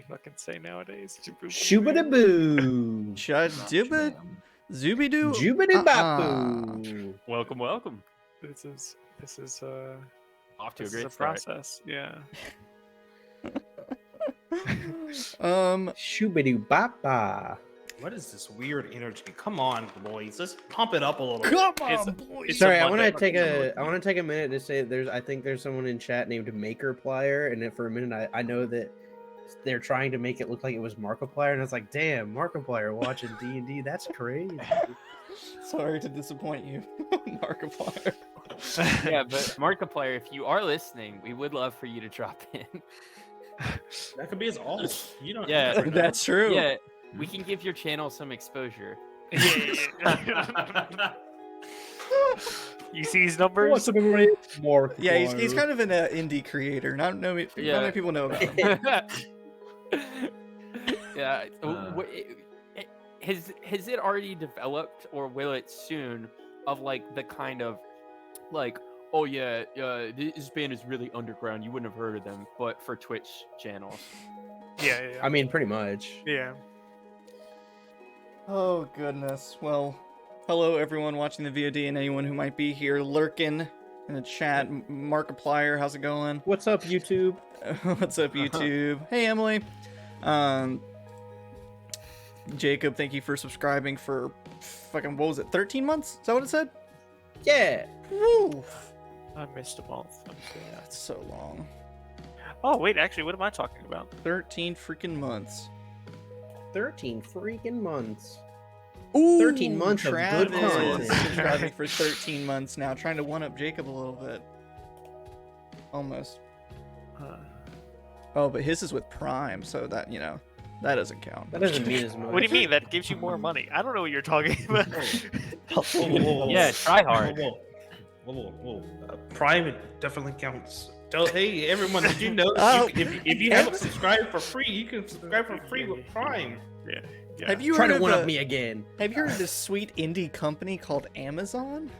fucking say nowadays? Shoobadaboo. Chadibba Zoobidoo. Joobadoo-bapoo. Welcome, welcome. This is Off to this a is great a start. process. Yeah. Shoobadoo-bapa. What is this weird energy? Come on, boys. Let's pump it up a little. Come It's- on, boys. it's Sorry, a I want to Monday. take a minute to say I think there's someone in chat named Makerplier, and then for a minute I know that they're trying to make it look like it was Markiplier, and I was like, damn, Markiplier watching D&D, that's crazy. Sorry to disappoint you, Markiplier. Yeah, but Markiplier, if you are listening, we would love for you to drop in. That could be his alt. You don't. Yeah. you never know. That's true. Yeah, we can give your channel some exposure. You see these numbers? What's up, everybody? Markiplier. Yeah, he's kind of an indie creator. Not many people know about him. Yeah. Has it already developed, or will it soon? Of like the kind of like, oh yeah, this band is really underground. You wouldn't have heard of them, but for Twitch channels. Yeah. I mean, pretty much. Yeah. Oh goodness. Well, hello everyone watching the VOD and anyone who might be here lurking in the chat. Markiplier, how's it going? What's up, YouTube? What's up, YouTube? Hey, Emily. Jacob, thank you for subscribing for fucking, what was it, 13 months? Is that what it said? Yeah. Woo! I missed a month. I'm saying. That's so long. Oh wait, actually, what am I talking about? 13 freaking months. 13 freaking months. Ooh, 13 months of good Travis content. subscribing for 13 months now, trying to one-up Jacob a little bit. Almost. Oh, but his is with Prime, so that, you know, that doesn't count. That doesn't mean as much. What do you mean? That gives you more money? I don't know what you're talking about. Whoa. Yeah, try hard. Whoa. Prime definitely counts. So, hey, everyone, did you know Oh. if you haven't subscribed for free, you can subscribe for free with Prime. Yeah. Have you Trying heard to of one up me again. Have you heard of this sweet indie company called Amazon?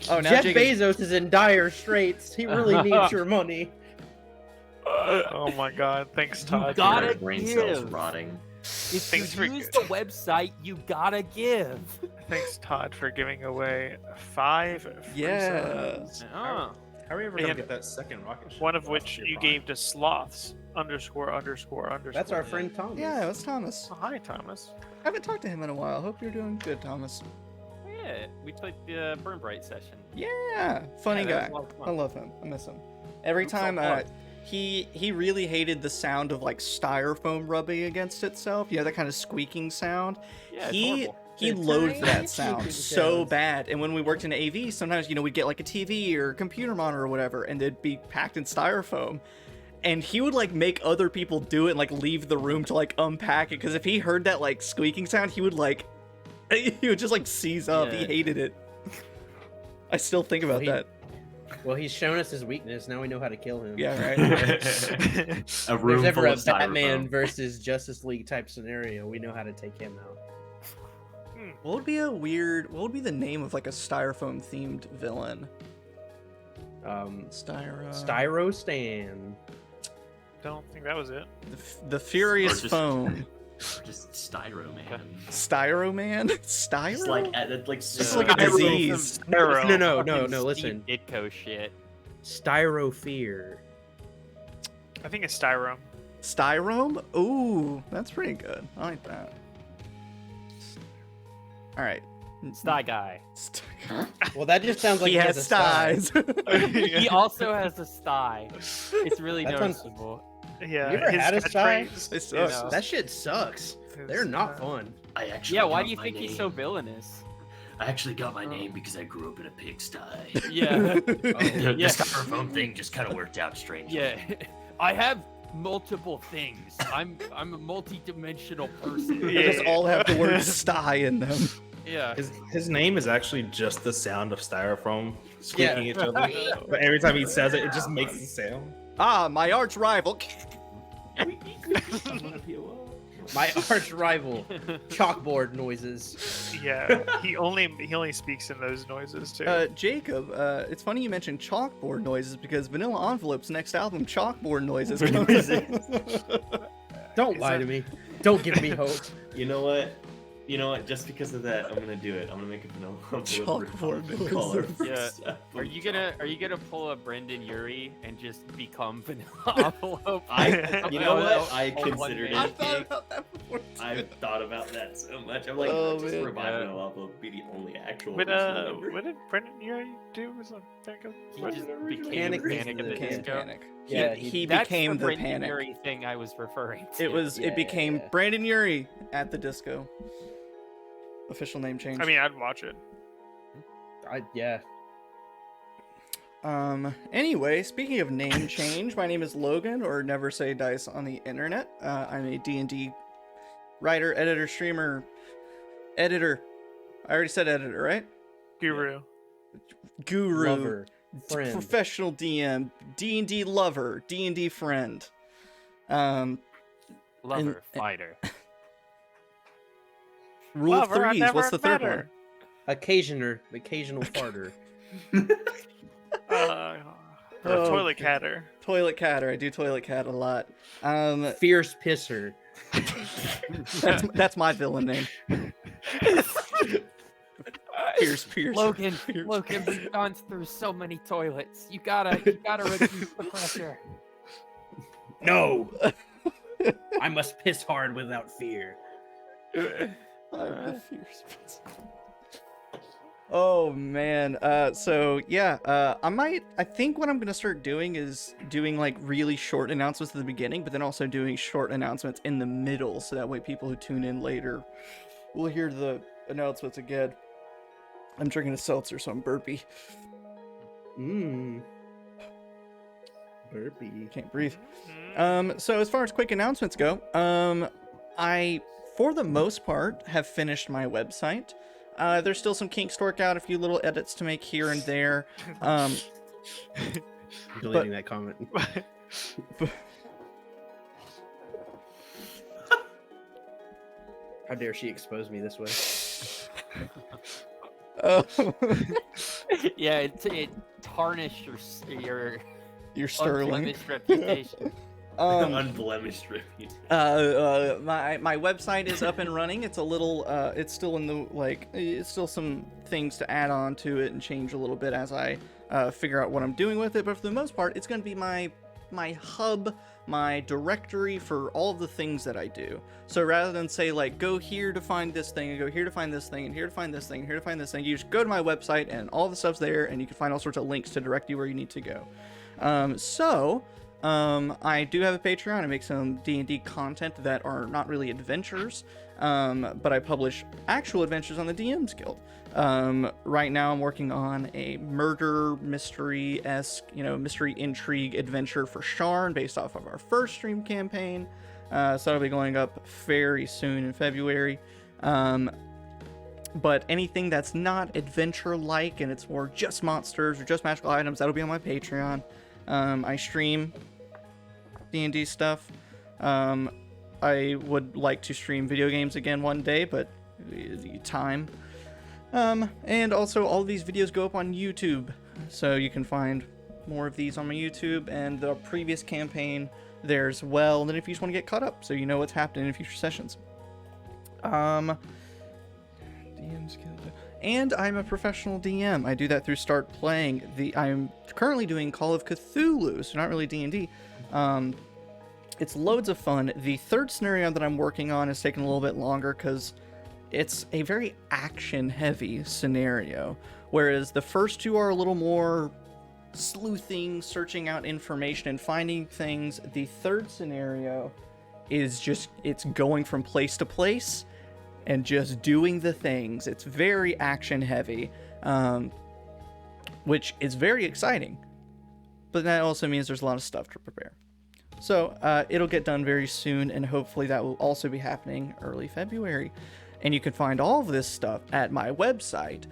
Oh, now Jeff Jacob. Bezos is in dire straits. He really needs your money. Oh my God! Thanks, Todd. gotta brain cells give. rotting. If Thanks you for- use the website, you gotta give. Thanks, Todd, for giving away 5 free Yeah. subs. Oh. How are we ever gonna And get that second rocket ship? One of That's which your you Prime. gave to sloths ____. That's our friend Thomas. Yeah, that's Thomas. Oh, hi, Thomas. I haven't talked to him in a while. Hope you're doing good, Thomas. Yeah, we played the Burn Bright session. Yeah, funny Yeah, that guy. was a lot of I fun. love him. I miss him. Every I'm so time pumped. he really hated the sound of like styrofoam rubbing against itself. You know, that kind of squeaking sound. Yeah, it's he horrible. he It's loathed tiny that sound squeaking so sounds. bad. And when we worked in AV, sometimes, you know, we'd get like a TV or a computer monitor or whatever, and they'd be packed in styrofoam. And he would like make other people do it and like leave the room to like unpack it, because if he heard that like squeaking sound, he would like he would just like seize up. He Yeah. hated it. I still think about Well, that. Well, he's shown us his weakness. Now we know how to kill him. Yeah, right. A room If there's ever full a of Batman styrofoam. versus Justice League type scenario, we know how to take him out. What would be what would be the name of like a styrofoam themed villain? Styro Stan. Don't think that was it. the Furious Or just- Foam. Just Styro, man. Styro Man? Styro? It's like Just like a disease. Arrow. No, Fucking listen. Steve Ditko shit. Styro Fear. I think it's styrofoam. Styrome? Ooh, that's pretty good. I like that. Alright. Sty guy. Well, that just sounds like He has a sty. styes. He also has a sty. It's really That sounds- noticeable. Yeah. You ever his had a sty? catchphrase It is, sucks. That shit sucks. They're not fun. I actually Yeah, why got do you my think he's name. so villainous? I actually got my name because I grew up in a pigsty. Yeah. The Yeah. styrofoam thing just kind of worked out strangely. Yeah. I have multiple things. I'm a multi-dimensional person. They just all have the word sty in them. Yeah. His name is actually just the sound of styrofoam squeaking Yeah. each other. But every time he says it, it just makes the sound. Ah, my arch rival. My arch rival, chalkboard noises. Yeah, he only speaks in those noises too. Jacob, it's funny you mentioned chalkboard noises because Vanilla Envelope's next album, Chalkboard Noises. Don't lie to me. Don't give me hope. You know what? You know what? Just because of that, I'm gonna do it. I'm gonna make a vanilla Chalkboard color. Yeah. Are you gonna pull a Brendan Urie and just become Vanilla Envelope? You know what? I considered I it. thought about that before. I've thought about that so much. I'm like, Oh, just man. revive Vanilla Envelope be the only actual. What original what did Brendan Urie do? Was a backup? He just became Panic Panic, is in the- the Panic. Disco. Yeah, he That's became the Brendan Panic. Urie thing I was referring to. It became Yeah. Brandon Urie at the disco. Official name change. I mean, I'd watch it. Yeah. Anyway, speaking of name change, my name is Logan, or NeverSayDice on the internet. I'm a D&D writer, editor, streamer, editor. I already said editor, right? Guru. Guru, Lover, friend. professional DM, D&D lover, D&D friend. Lover, and- fighter. Rule of Lover, I threes. never What's the third met one? her. Occasional farter. Toilet catter. Toilet catter. I do toilet cat a lot. Fierce pisser. That's my villain name. Pierce. Logan, we've gone through so many toilets. You gotta reduce the pressure. No. I must piss hard without fear. Oh man. So yeah. I think what I'm gonna start doing is doing like really short announcements at the beginning, but then also doing short announcements in the middle, so that way people who tune in later will hear the announcements again. I'm drinking a seltzer, so I'm burpy. Burpee. Can't breathe. So as far as quick announcements go, I, for the most part, have finished my website. There's still some kinks to work out, a few little edits to make here and there. Deleting that comment. How dare she expose me this way? Yeah, it tarnished your Sterling. unblemished reputation. Unblemished reputation. My website is up and running. It's a little, it's still in the, it's still some things to add on to it and change a little bit as I figure out what I'm doing with it. But for the most part, it's going to be my hub, my directory for all of the things that I do. So rather than say go here to find this thing, and go here to find this thing, and here to find this thing, and here to find this thing, you just go to my website and all the stuff's there, and you can find all sorts of links to direct you where you need to go. I do have a Patreon. I make some D&D content that are not really adventures, but I publish actual adventures on the DM's Guild. Right now I'm working on a murder mystery-esque, mystery intrigue adventure for Sharn based off of our first stream campaign. So that'll be going up very soon in February. But anything that's not adventure-like and it's more just monsters or just magical items, that'll be on my Patreon. I stream D&D stuff. I would like to stream video games again one day, but time. And also all of these videos go up on YouTube, so you can find more of these on my YouTube and the previous campaign there as well. And then if you just want to get caught up, so you know what's happening in future sessions. DM's Guild. And I'm a professional DM. I do that through Start Playing. I'm currently doing Call of Cthulhu, so not really D&D. It's loads of fun. The third scenario that I'm working on is taking a little bit longer because it's a very action-heavy scenario, whereas the first two are a little more sleuthing, searching out information, and finding things. The third scenario is it's going from place to place and just doing the things. It's very action-heavy, which is very exciting, but that also means there's a lot of stuff to prepare. So it'll get done very soon, and hopefully that will also be happening early February. And you can find all of this stuff at my website,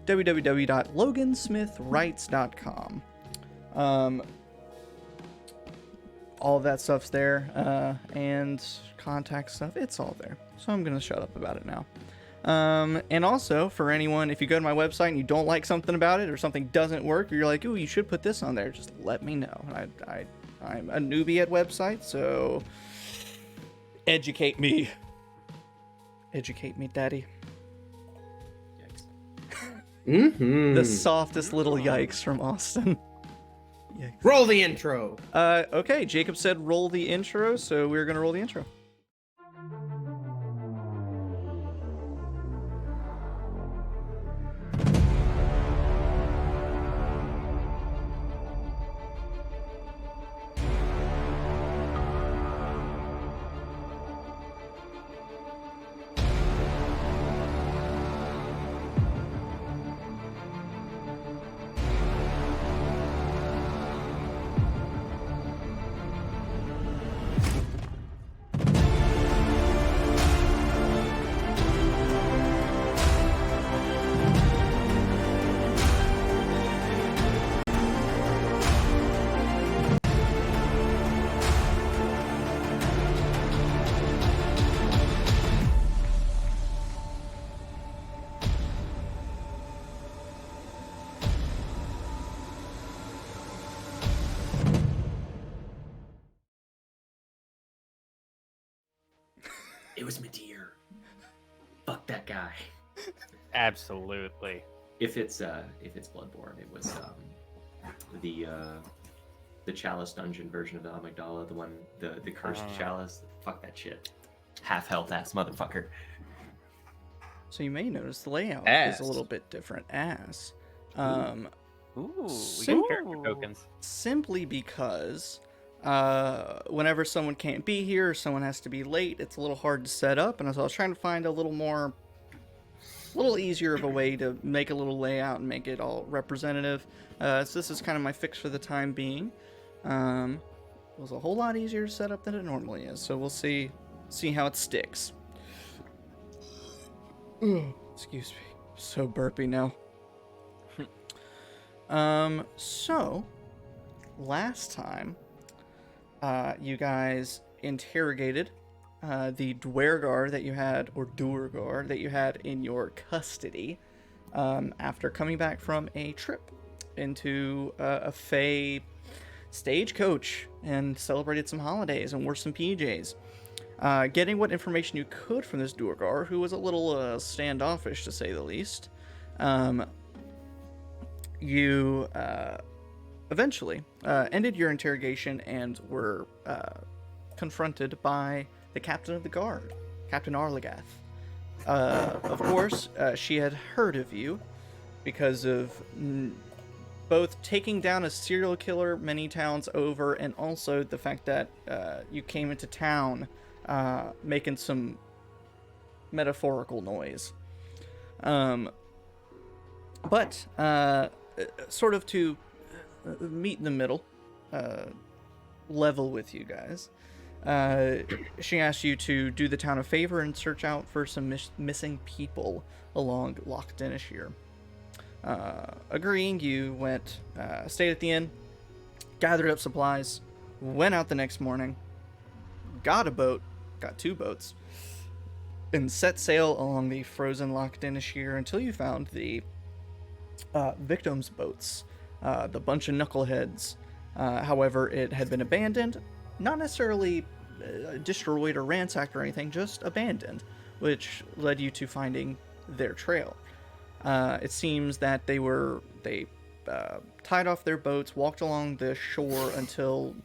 www.logansmithwrites.com. all of that stuff's there, and contact stuff, it's all there. So I'm gonna shut up about it now. And also, for anyone, if you go to my website and you don't like something about it, or something doesn't work, or you're like, ooh, you should put this on there, just let me know. I'm a newbie at websites, so educate me. Educate me, daddy. Mm-hmm. The softest little yikes from Austin. Yikes. Roll the intro. Okay, Jacob said roll the intro, so we're gonna roll the intro. It was Meteor. Fuck that guy. Absolutely. If it's Bloodborne, it was the Chalice dungeon version of the Amygdala, the one the cursed Chalice. Fuck that shit. Half health ass motherfucker. So you may notice the layout Ass. is a little bit different. Ooh, we So- got character tokens. Simply because whenever someone can't be here or someone has to be late, it's a little hard to set up, and so I was trying to find a little easier of a way to make a little layout and make it all representative. So this is kind of my fix for the time being. It was a whole lot easier to set up than it normally is, so we'll see how it sticks. Excuse me, so burpy now. So last time you guys interrogated the Duergar that you had, or Duergar that you had in your custody, after coming back from a trip into a Fey stagecoach and celebrated some holidays and wore some PJs. Getting what information you could from this Duergar, who was a little standoffish to say the least, you eventually ended your interrogation and were confronted by the captain of the guard, Captain Arlagath. Of course, she had heard of you because of both taking down a serial killer many towns over, and also the fact that you came into town making some metaphorical noise. But sort of to meet in the middle, level with you guys, she asked you to do the town a favor and search out for some missing people along Lac Dinneshere. Agreeing, you went, stayed at the inn, gathered up supplies, went out the next morning, got a boat, got 2 boats, and set sail along the frozen Lac Dinneshere until you found the victims' boats, the bunch of knuckleheads. However, it had been abandoned, not necessarily destroyed or ransacked or anything, just abandoned, which led you to finding their trail. It seems that they tied off their boats, walked along the shore until,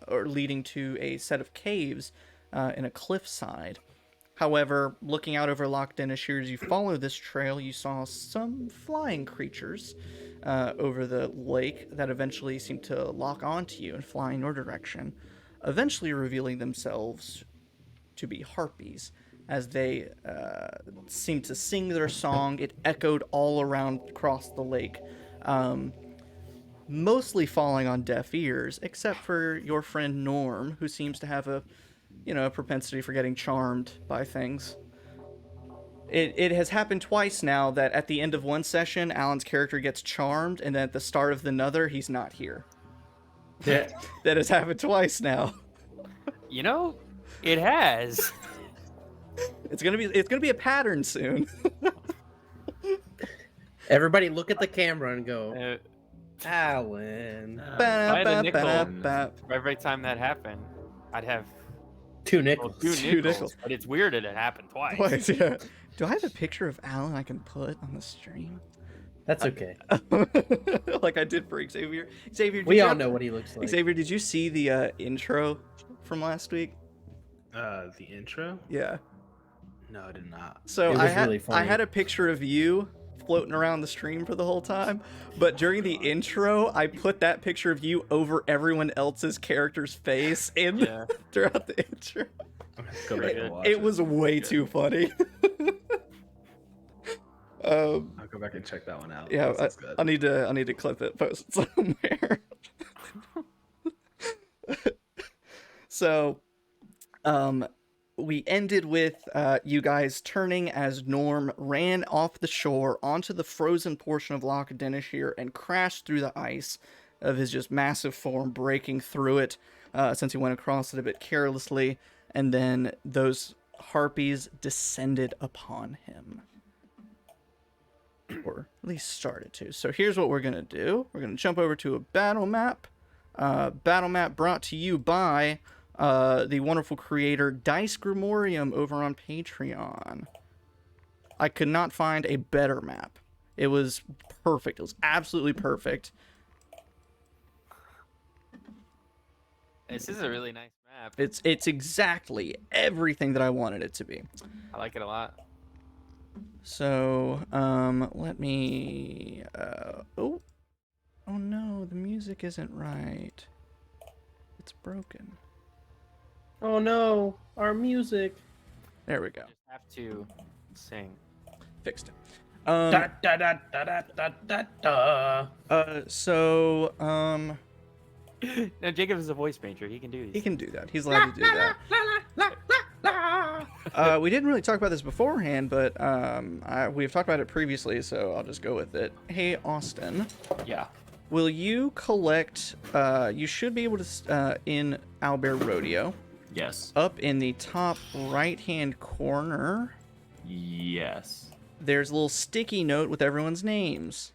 or leading to a set of caves in a cliffside. However, looking out over Lac Dinneshere, as you follow this trail, you saw some flying creatures over the lake that eventually seemed to lock onto you and fly in your direction, eventually revealing themselves to be harpies. As they seemed to sing their song, it echoed all around across the lake, mostly falling on deaf ears, except for your friend Norm, who seems to have a propensity for getting charmed by things. It has happened twice now that at the end of one session, Alan's character gets charmed, and then at the start of another, he's not here. Yeah. That has happened twice now. You know, it has. It's gonna be a pattern soon. Everybody look at the camera and go, Uh, Alan. I had a nickel. Ba-da-ba-ba-ba. every time that happened, I'd have 2 nickels. two Two nickels. nickels. But it's weird that it happened twice. Twice, yeah. Do I have a picture of Alan I can put on the stream? That's okay. Like I did for Xavier. Xavier, did We you all have- know what he looks like. Xavier, did you see the intro from last week? The intro? Yeah. No, I did not. So It I was had really funny. I had a picture of you floating around the stream for the whole time, but during the intro, I put that picture of you over everyone else's character's face in Yeah. throughout the intro. Go back good. and watch It was way too funny. I'll go back and check that one out. Yeah, That sounds good. I need to clip it, post it somewhere. So, we ended with you guys turning as Norm ran off the shore onto the frozen portion of Lac Dinneshere and crashed through the ice of his just massive form, breaking through it since he went across it a bit carelessly, and then those harpies descended upon him. Or at least started to. So here's what we're gonna do. We're gonna jump over to a battle map. Battle map brought to you by the wonderful creator Dice Grimorium over on Patreon. I could not find a better map. It was perfect. It was absolutely perfect. This is a really nice map. It's exactly everything that I wanted it to be. I like it a lot. So, let me, oh no, the music isn't right. It's broken. Oh no, our music. There we go. Just have to sing. Fixed it. Da, da, da, da, da, da, da, da. So, Now Jacob is a voice painter. He can do these. he can do that. He's allowed to do that. We didn't really talk about this beforehand, but we've talked about it previously, so I'll just go with it. Hey, Austin, Yeah. will you collect? You should be able to in Owlbear Rodeo, Yes. up in the top right-hand corner. Yes. There's a little sticky note with everyone's names.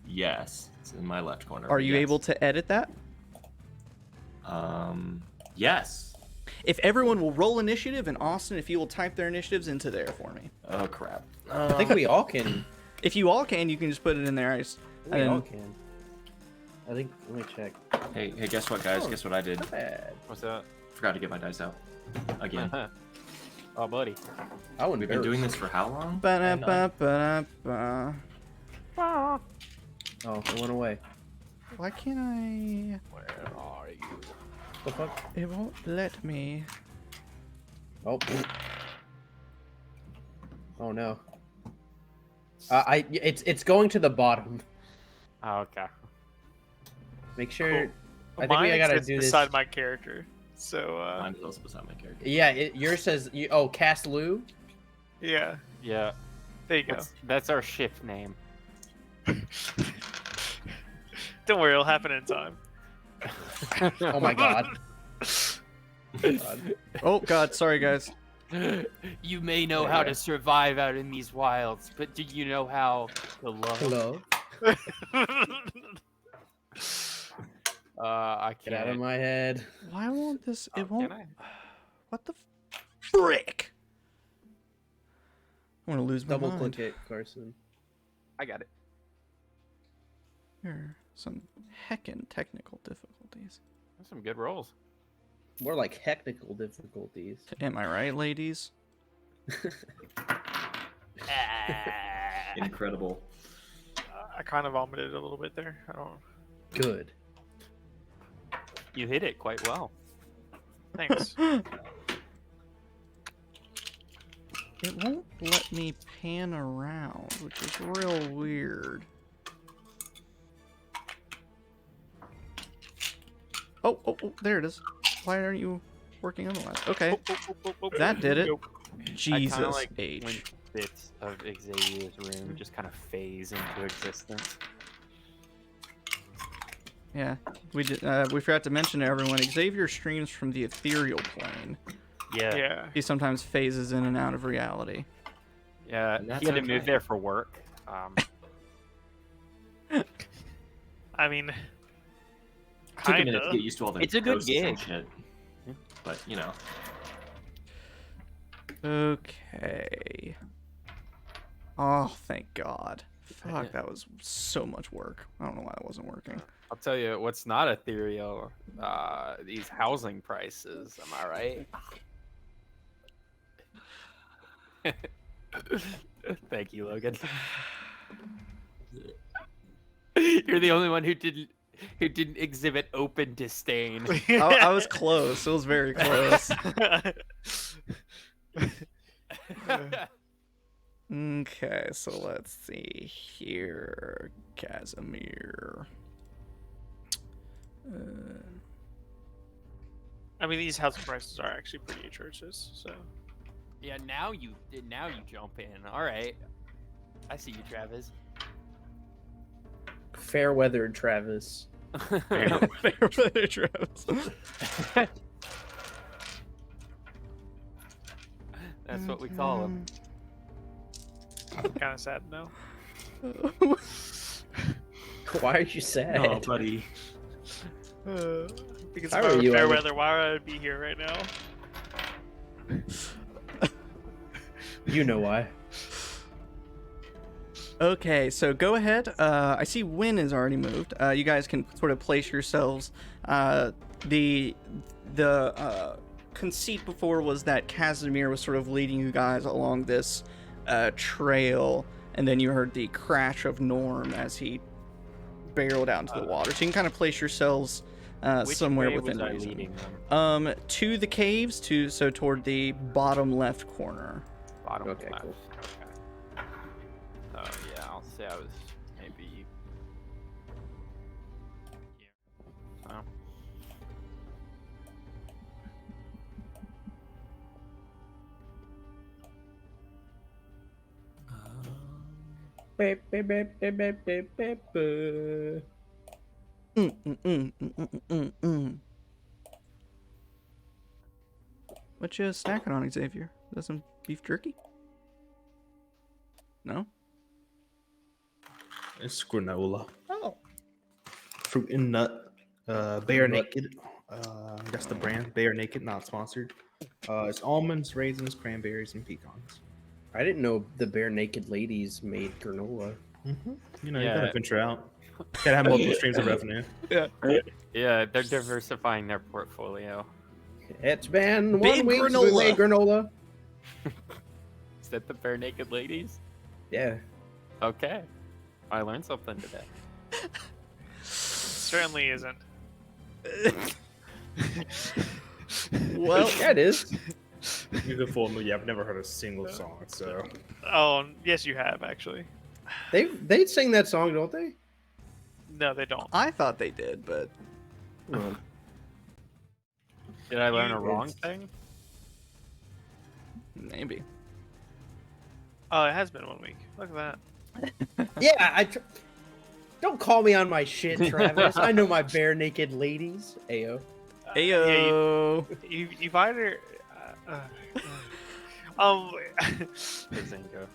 Yes. It's in my left corner. Are you yes. able to edit that? Yes. If everyone will roll initiative, and Austin, if you will type their initiatives into there for me. Oh crap. I think we all can. If you all can, you can just put it in there. We all can. I think. Let me check. Hey, guess what, guys? Oh. Guess what I did? Not bad. What's that? Forgot to get my dice out. Again. Oh, buddy. I wouldn't. We've been doing this for how long? Ba-da-ba-ba-da-ba. Oh, it went away. Why can't I? Where are you? The fuck? It won't let me. Oh. Oh no. It's going to the bottom. Oh, okay. Make sure. Cool. I think we Mine gotta sits do this. beside my character. So Mine's also beside my character. Yeah, yours says. Cast Lou. yeah, Yeah. there you go. That's our ship name. Don't worry, it'll happen in time. Oh my god. Oh God, sorry guys. You may know how to survive out in these wilds, but do you know how to love? Hello. I Get can't. out of my head. Why won't this? Oh, It won't. can I? What the frick? I want to lose my Double mind. click it, Carson. I got it. Here, some heckin' technical difficulties. That's some good rolls. More like technical difficulties. Am I right, ladies? Incredible. I kind of vomited a little bit there. I don't. Good. You hit it quite well. Thanks. It won't let me pan around, which is real weird. Oh, there it is. Why aren't you working otherwise? Okay, that did it. I Jesus kinda like H. when bits of Xavier's room just kind of phase into existence. Yeah, we forgot to mention to everyone, Xavier streams from the ethereal plane. Yeah. Yeah. He sometimes phases in and out of reality. Yeah. And that's He had to move okay. there for work. I mean, Took a minute to kinda. get used to all the It's a good ghosts and gig. shit. But you know, Okay. Oh, thank God. Fuck, that was so much work. I don't know why it wasn't working. I'll tell you what's not ethereal. These housing prices. Am I right? Thank you, Logan. You're the only one who didn't exhibit open disdain. I was close. It was very close. Okay, so let's see here. Casimir. I mean, these housing prices are actually pretty atrocious. So Yeah, now you jump in. All right, I see you, Travis. Fair weathered Travis. That's what we call him. I'm kind of sad now. Why are you sad? oh buddy, Because How if I are were you, fair Evan? weather, why would I be here right now? You know why. Okay, so go ahead. I see Win is already moved. You guys can sort of place yourselves. The conceit before was that Casimir was sort of leading you guys along this trail, and then you heard the crash of Norm as he barreled out into the water. So you can kind of place yourselves Which somewhere way within was I reason. leading them? To the caves, so toward the bottom left corner. Bottom Okay, left. cool. Okay. Oh yeah, I'll say I was maybe here. Oh. What you snacking on, Xavier? Is that some beef jerky? No? It's granola. Oh. Fruit and nut. Bare Naked. That's the brand. Bare Naked, not sponsored. It's almonds, raisins, cranberries, and pecans. I didn't know the Bare Naked Ladies made granola. You know, you Yeah. gotta venture out. Gotta have multiple streams of revenue. Yeah, they're diversifying their portfolio. It's been Big 1 week since granola. we made granola. Is that the Bare Naked Ladies? Yeah. Okay, I learned something today. Certainly isn't. Well, Yeah, it is. You can fool me. I've never heard a single song, so Oh, yes, you have actually. They sing that song, don't they? No, they don't. I thought they did, but Did I learn a You- wrong thing? maybe. Oh, it has been 1 week. Look at that. Yeah, don't call me on my shit, Travis. I know my Bare Naked Ladies. Ayo. Ayo. You've either. Zingo.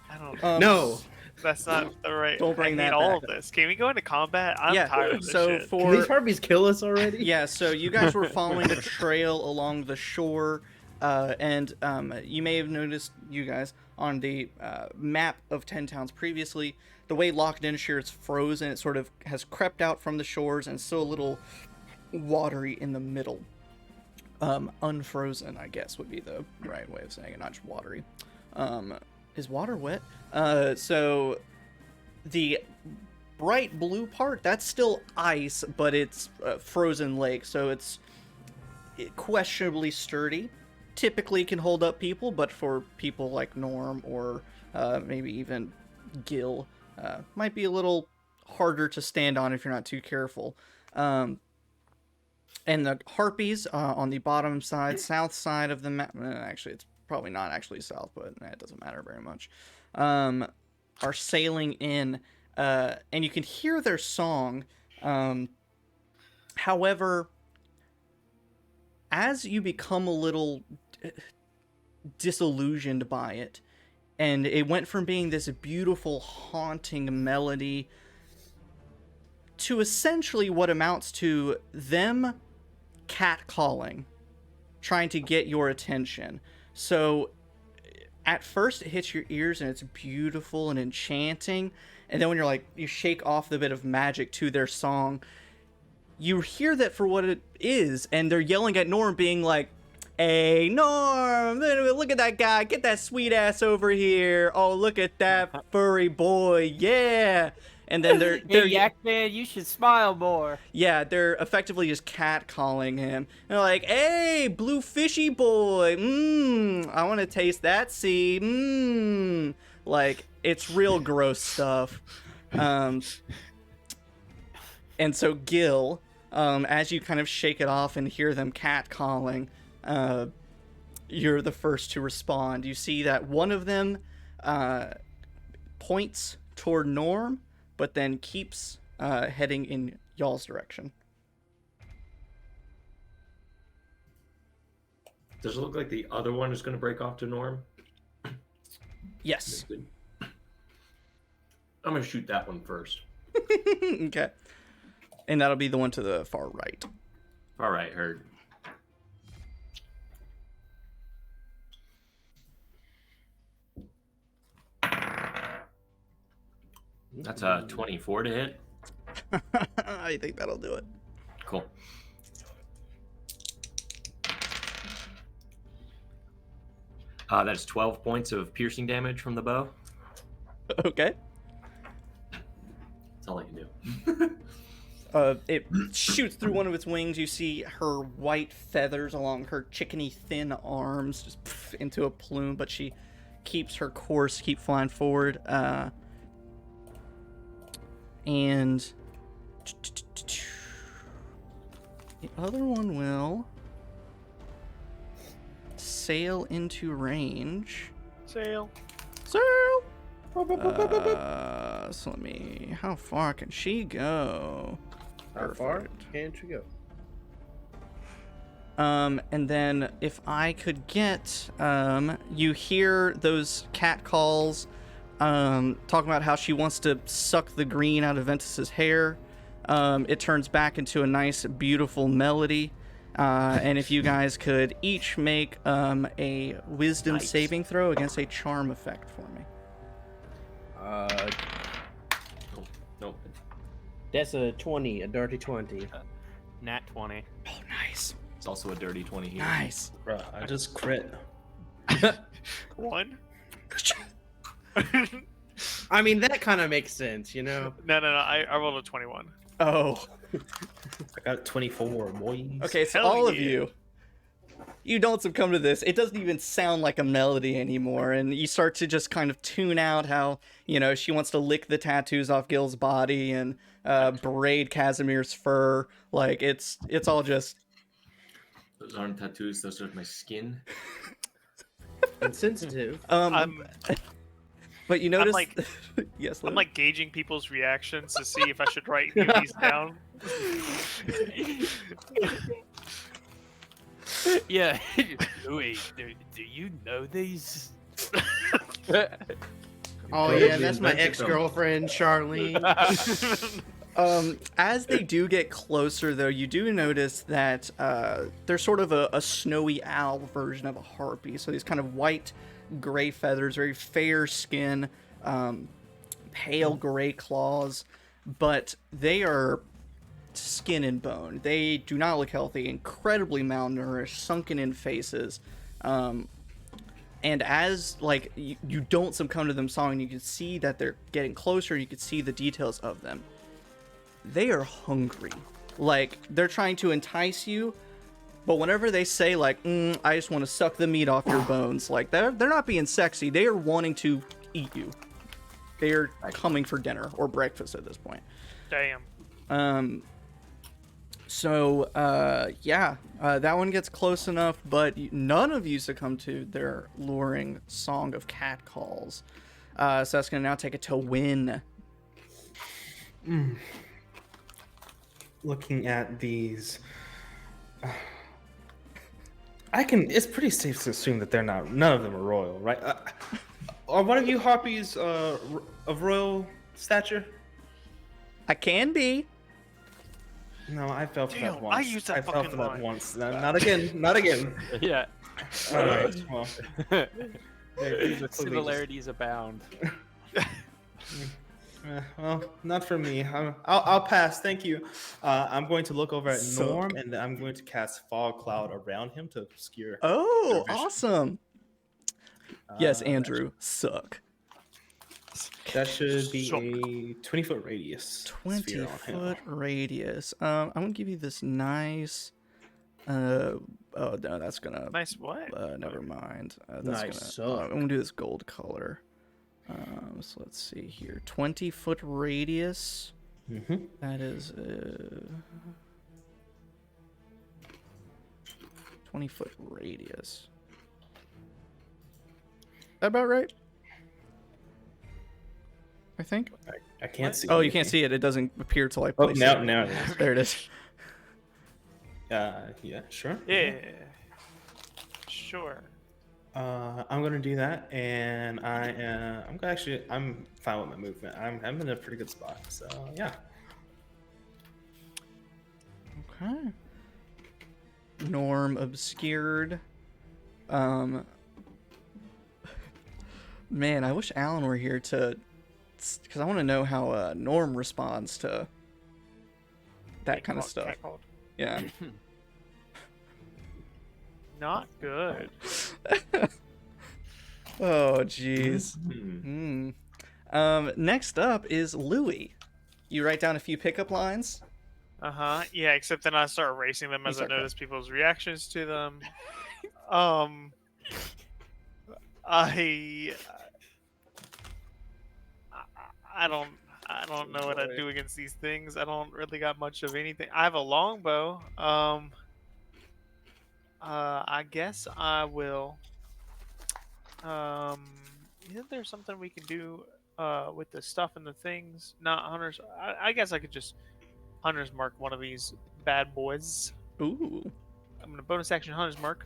I don't. No. That's not the right. Don't bring I hate that all back. of this. Can we go into combat? I'm tired of this so shit. Can for these harpies kill us already? yeah, so you guys were following the trail along the shore, and you may have noticed, you guys, on the map of 10 towns previously, the way Lac Dinneshere is frozen, it sort of has crept out from the shores and still a little watery in the middle. Unfrozen, I guess, would be the right way of saying it, not just watery. Is water wet? So the bright blue part, that's still ice, but it's frozen lake, so it's questionably sturdy. Typically can hold up people, but for people like Norm or maybe even Gil, might be a little harder to stand on if you're not too careful. And the harpies on the bottom side, south side of the map, actually it's probably not actually south, but it doesn't matter very much, are sailing in, and you can hear their song However, as you become a little disillusioned by it, and it went from being this beautiful, haunting melody to essentially what amounts to them catcalling, trying to get your attention. So at first it hits your ears and it's beautiful and enchanting, and then when you shake off the bit of magic to their song, you hear that for what it is, and they're yelling at Norm, being like, "Hey, Norm, look at that guy. Get that sweet ass over here. Oh, look at that furry boy. Yeah." And then they're Hey, Yak Man, you should smile more. yeah, they're effectively just catcalling him. And they're like, "Hey, blue fishy boy. I want to taste that sea. Like, it's real gross stuff. And so Gil, as you kind of shake it off and hear them catcalling, you're the first to respond. You see that one of them points toward Norm, but then keeps heading in y'all's direction. Does it look like the other one is going to break off to Norm? Yes. I'm going to shoot that one first. Okay. And that'll be the one to the far right. All right, heard. That's a 24 to hit. I think that'll do it. Cool. That's 12 points of piercing damage from the bow. Okay. That's all I can do. It shoots through one of its wings. You see her white feathers along her chickeny thin arms just into a plume, but she keeps her course, keep flying forward. And the other one will sail into range. Sail. Sail! So let me... How far can she go? How far Perfect. can she go? And then if I could get, you hear those cat calls, talking about how she wants to suck the green out of Ventus's hair. It turns back into a nice, beautiful melody. And if you guys could each make a wisdom saving throw against a charm effect for me. Nope. That's a 20, a dirty 20. Nat 20. Oh, nice. It's also a dirty 20 here. Nice. Bruh, I just crit. One. I mean, that kind of makes sense, you know? No. I rolled a 21. Oh. I got 24, boys. Okay, so Hell all of yeah. you don't succumb to this. It doesn't even sound like a melody anymore, and you start to just kind of tune out how, she wants to lick the tattoos off Gil's body and braid Casimir's fur. Like, it's all just... Those aren't tattoos, those are my skin. Insensitive. But you notice... like- yes, I'm Lou? like gauging people's reactions to see if I should write any of these down. Yeah. Louis, do you know these? Oh, yeah, that's my ex-girlfriend, Charlene. As they do get closer, though, you do notice that they're sort of a snowy owl version of a harpy. So these kind of white, gray feathers, very fair skin, pale gray claws, but they are skin and bone. They do not look healthy, incredibly malnourished, sunken in faces. And as, you don't succumb to them song, you can see that they're getting closer, you can see the details of them. They are hungry. Like, they're trying to entice you, but whenever they say, I just want to suck the meat off your bones, they're not being sexy. They are wanting to eat you. They are coming for dinner or breakfast at this point. Damn. So, that one gets close enough, but none of you succumb to their luring song of cat calls. So that's going to now take it to win. looking at these, I can. It's pretty safe to assume that none of them are royal, right? Are one of you harpies of royal stature? I can be. No, I fell for Damn, that once. I used that fell fucking for that line. once. No, not again. Not again. Yeah. All right. Well, these are clearly Similarities abound. well, not for me. I'll pass. Thank you. I'm going to look over at Suck. Norm, and then I'm going to cast fog cloud around him to obscure. Oh, their vision. awesome. Yes, Uh, Andrew, suck. That should be Suck. a 20-foot radius. 20-foot radius. I'm gonna give you this nice. Oh no, that's gonna. Nice what? Never mind. That's Nice gonna. suck. I'm gonna do this gold color. So let's see here. 20-foot radius. Mm-hmm. That is 20-foot radius. That about right? I think. I can't see. Oh, you can't see it. It doesn't appear till I Oh, place now it. it is. There it is. Yeah, sure. Yeah. Sure. I'm gonna do that, and I'm fine with my movement. I'm in a pretty good spot, so yeah. Okay. Norm obscured. Man, I wish Alan were here because I want to know how Norm responds to that kind of stuff. Catcalled. Yeah. Not good. Oh, jeez. Hmm. Next up is Louis. You write down a few pickup lines. Yeah, except then I start erasing them as I Exactly. notice people's reactions to them. I don't know what I do against these things. I don't really got much of anything. I have a longbow. I guess I will. Isn't there something we can do with the stuff and the things? Not hunters. I guess I could just hunters mark one of these bad boys. Ooh. I'm gonna bonus action hunters mark.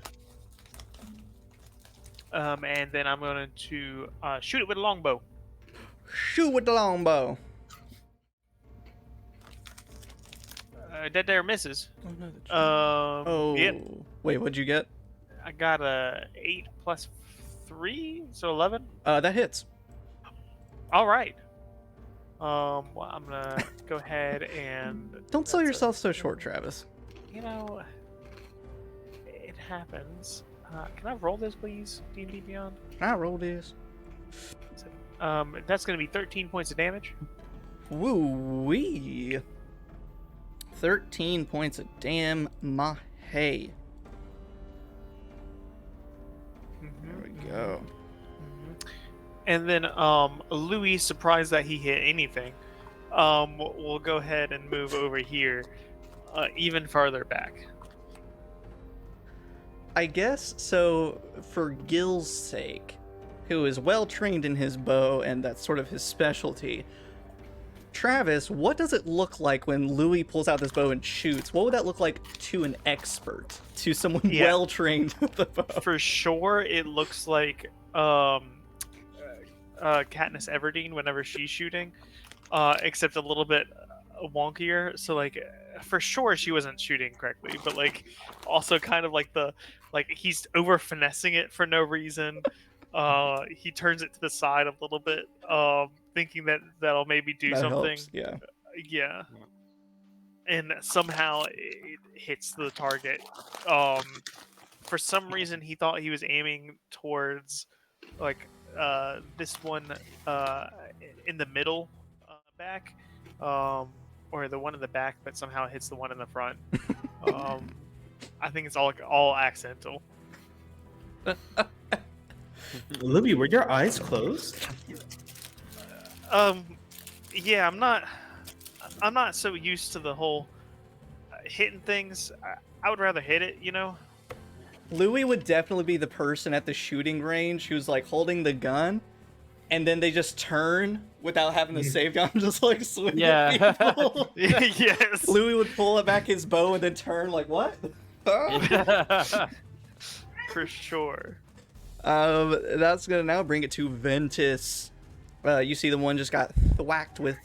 And then I'm going to shoot it with a longbow. Shoot with the longbow. Dead there misses. Oh. Yep. Wait, what'd you get? I got a 8 plus 3, so 11. That hits. All right. Well, I'm gonna go ahead and. Don't sell that's yourself so short, Travis. You know, it happens. Can I roll this, please? D&D Beyond. I roll this. That's gonna be 13 points of damage. Woo-wee. 13 points of damn my hay. There we go. And then Louis, surprised that he hit anything, will go ahead and move over here, even farther back. I guess so. For Gil's sake, who is well trained in his bow and that's sort of his specialty, Travis, what does it look like when Louis pulls out this bow and shoots? What would that look like to an expert, to someone Yeah. well trained with the bow? For sure, it looks like Katniss Everdeen whenever she's shooting, except a little bit wonkier. So like, for sure she wasn't shooting correctly, but like, also kind of like he's over finessing it for no reason. He turns it to the side a little bit, thinking that'll maybe do That something. helps, yeah. Yeah. And somehow it hits the target. For some reason, he thought he was aiming towards like this one in the middle back, or the one in the back, but somehow hits the one in the front. I think it's all accidental. Libby, were your eyes closed? Yeah, I'm not so used to the whole hitting things. I would rather hit it, you know. Louis would definitely be the person at the shooting range who's like holding the gun and then they just turn without having to save down, just like swing Yeah. at people. Yes. Louis would pull back his bow and then turn like, what? For sure. That's gonna now bring it to Ventus. You see the one just got whacked with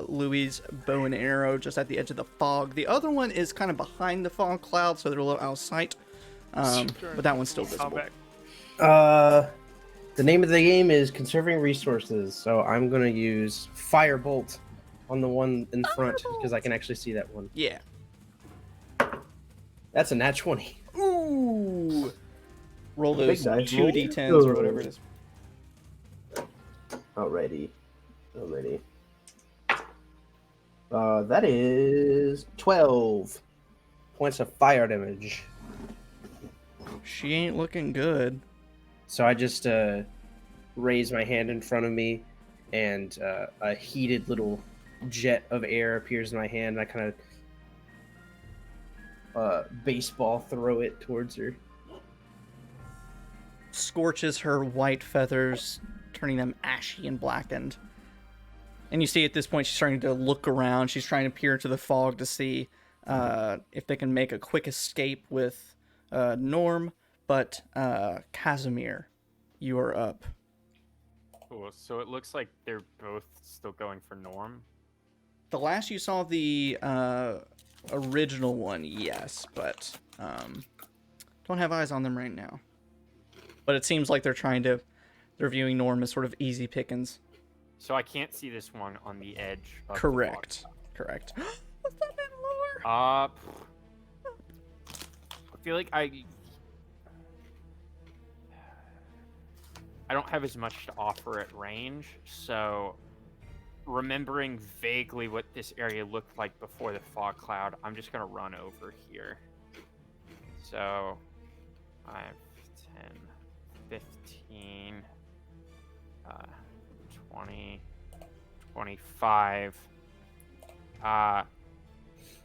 Louis' bow and arrow just at the edge of the fog. The other one is kind of behind the fog cloud, so they're a little out of sight. But that one's still visible. The name of the game is conserving resources, so I'm gonna use Firebolt on the one in front because I can actually see that one. Yeah. That's a nat 20. Ooh. Roll Big those dice 2d10s roll. or whatever it is. Alrighty. That is 12 points of fire damage. She ain't looking good. So I just raise my hand in front of me, and a heated little jet of air appears in my hand, and I kind of baseball throw it towards her. Scorches her white feathers, turning them ashy and blackened. And you see at this point she's starting to look around. She's trying to peer into the fog to see if they can make a quick escape with Norm. But Casimir, you are up. Cool. So it looks like they're both still going for Norm. The last you saw of the original one, yes, but don't have eyes on them right now. But it seems like they're viewing Norm as sort of easy pickings. So I can't see this one on the edge of Correct. Correct. What's that in lore? I feel like I don't have as much to offer at range, so remembering vaguely what this area looked like before the fog cloud, I'm just gonna run over here. So 5, 10, 15, 20, 25.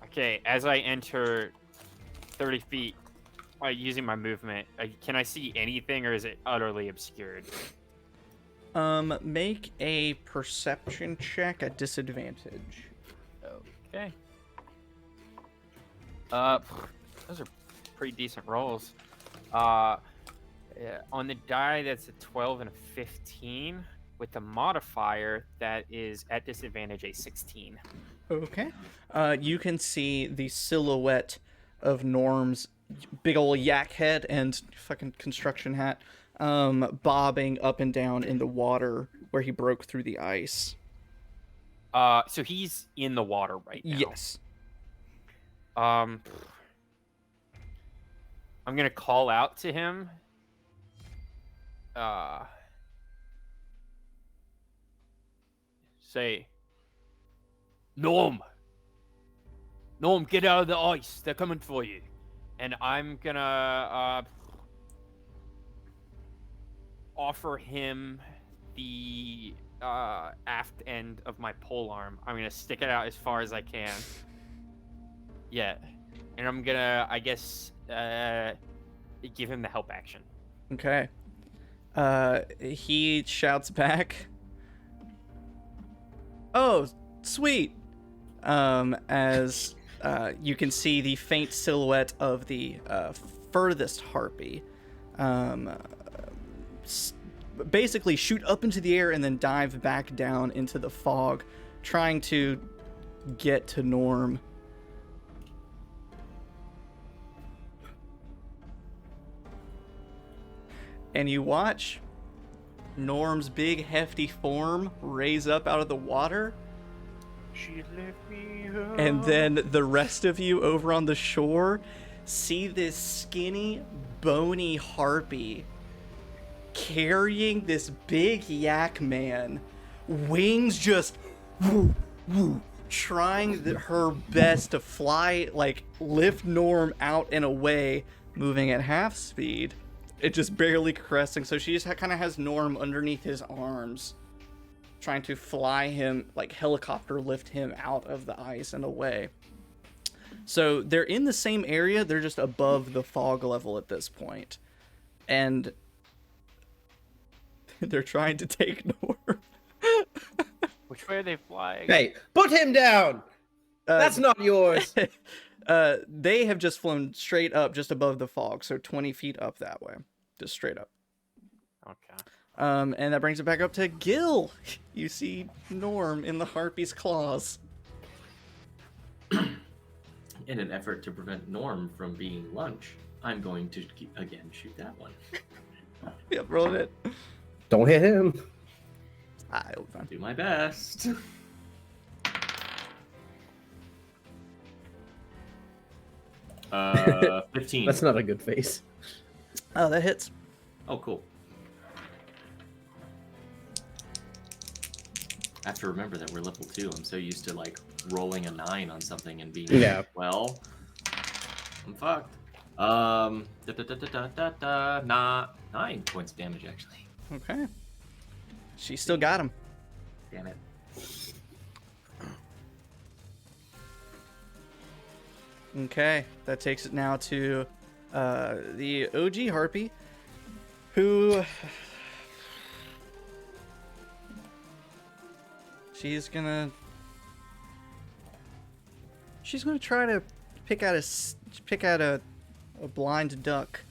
Okay, as I enter 30 feet, using my movement, can I see anything, or is it utterly obscured? Make a perception check at disadvantage. Okay. Those are pretty decent rolls. Yeah, on the die, that's a 12 and a 15. With the modifier, that is at disadvantage a 16. Okay. You can see the silhouette of Norm's big old yak head and fucking construction hat bobbing up and down in the water where he broke through the ice. So he's in the water right now. Yes. I'm gonna call out to him. Say, Norm, get out of the ice. They're coming for you. And I'm gonna offer him the aft end of my pole arm. I'm gonna stick it out as far as I can. Yeah. And I'm gonna, I guess, give him the help action. Okay. He shouts back, "Oh, sweet!" As you can see the faint silhouette of the furthest harpy basically shoot up into the air and then dive back down into the fog, trying to get to Norm. And you watch Norm's big hefty form raise up out of the water. She left me And then the rest of you over on the shore see this skinny, bony harpy carrying this big yak man, wings just woo, woo, trying her best to fly, like lift Norm out and away, moving at half speed. It just barely caressing, so she just kind of has Norm underneath his arms, trying to fly him, like helicopter lift him out of the ice and away. So they're in the same area, they're just above the fog level at this point. And They're trying to take Norm. Which way are they flying? Hey, put him down. That's not yours. They have just flown straight up just above the fog, so 20 feet up that way. Just straight up. Okay. And that brings it back up to Gil. You see Norm in the Harpy's claws. In an effort to prevent Norm from being lunch, I'm going to again shoot that one. Yep, roll it. Don't hit him. It'll be fine. Do my best. 15. That's not a good face. Oh, that hits. Oh, cool. I have to remember that we're level 2. I'm so used to like rolling a 9 on something and being Yeah. well, I'm fucked. Nah, 9 points of damage actually. Okay. She still got him. Damn it. Okay, that takes it now to the OG Harpy, who she's gonna try to pick out a blind duck,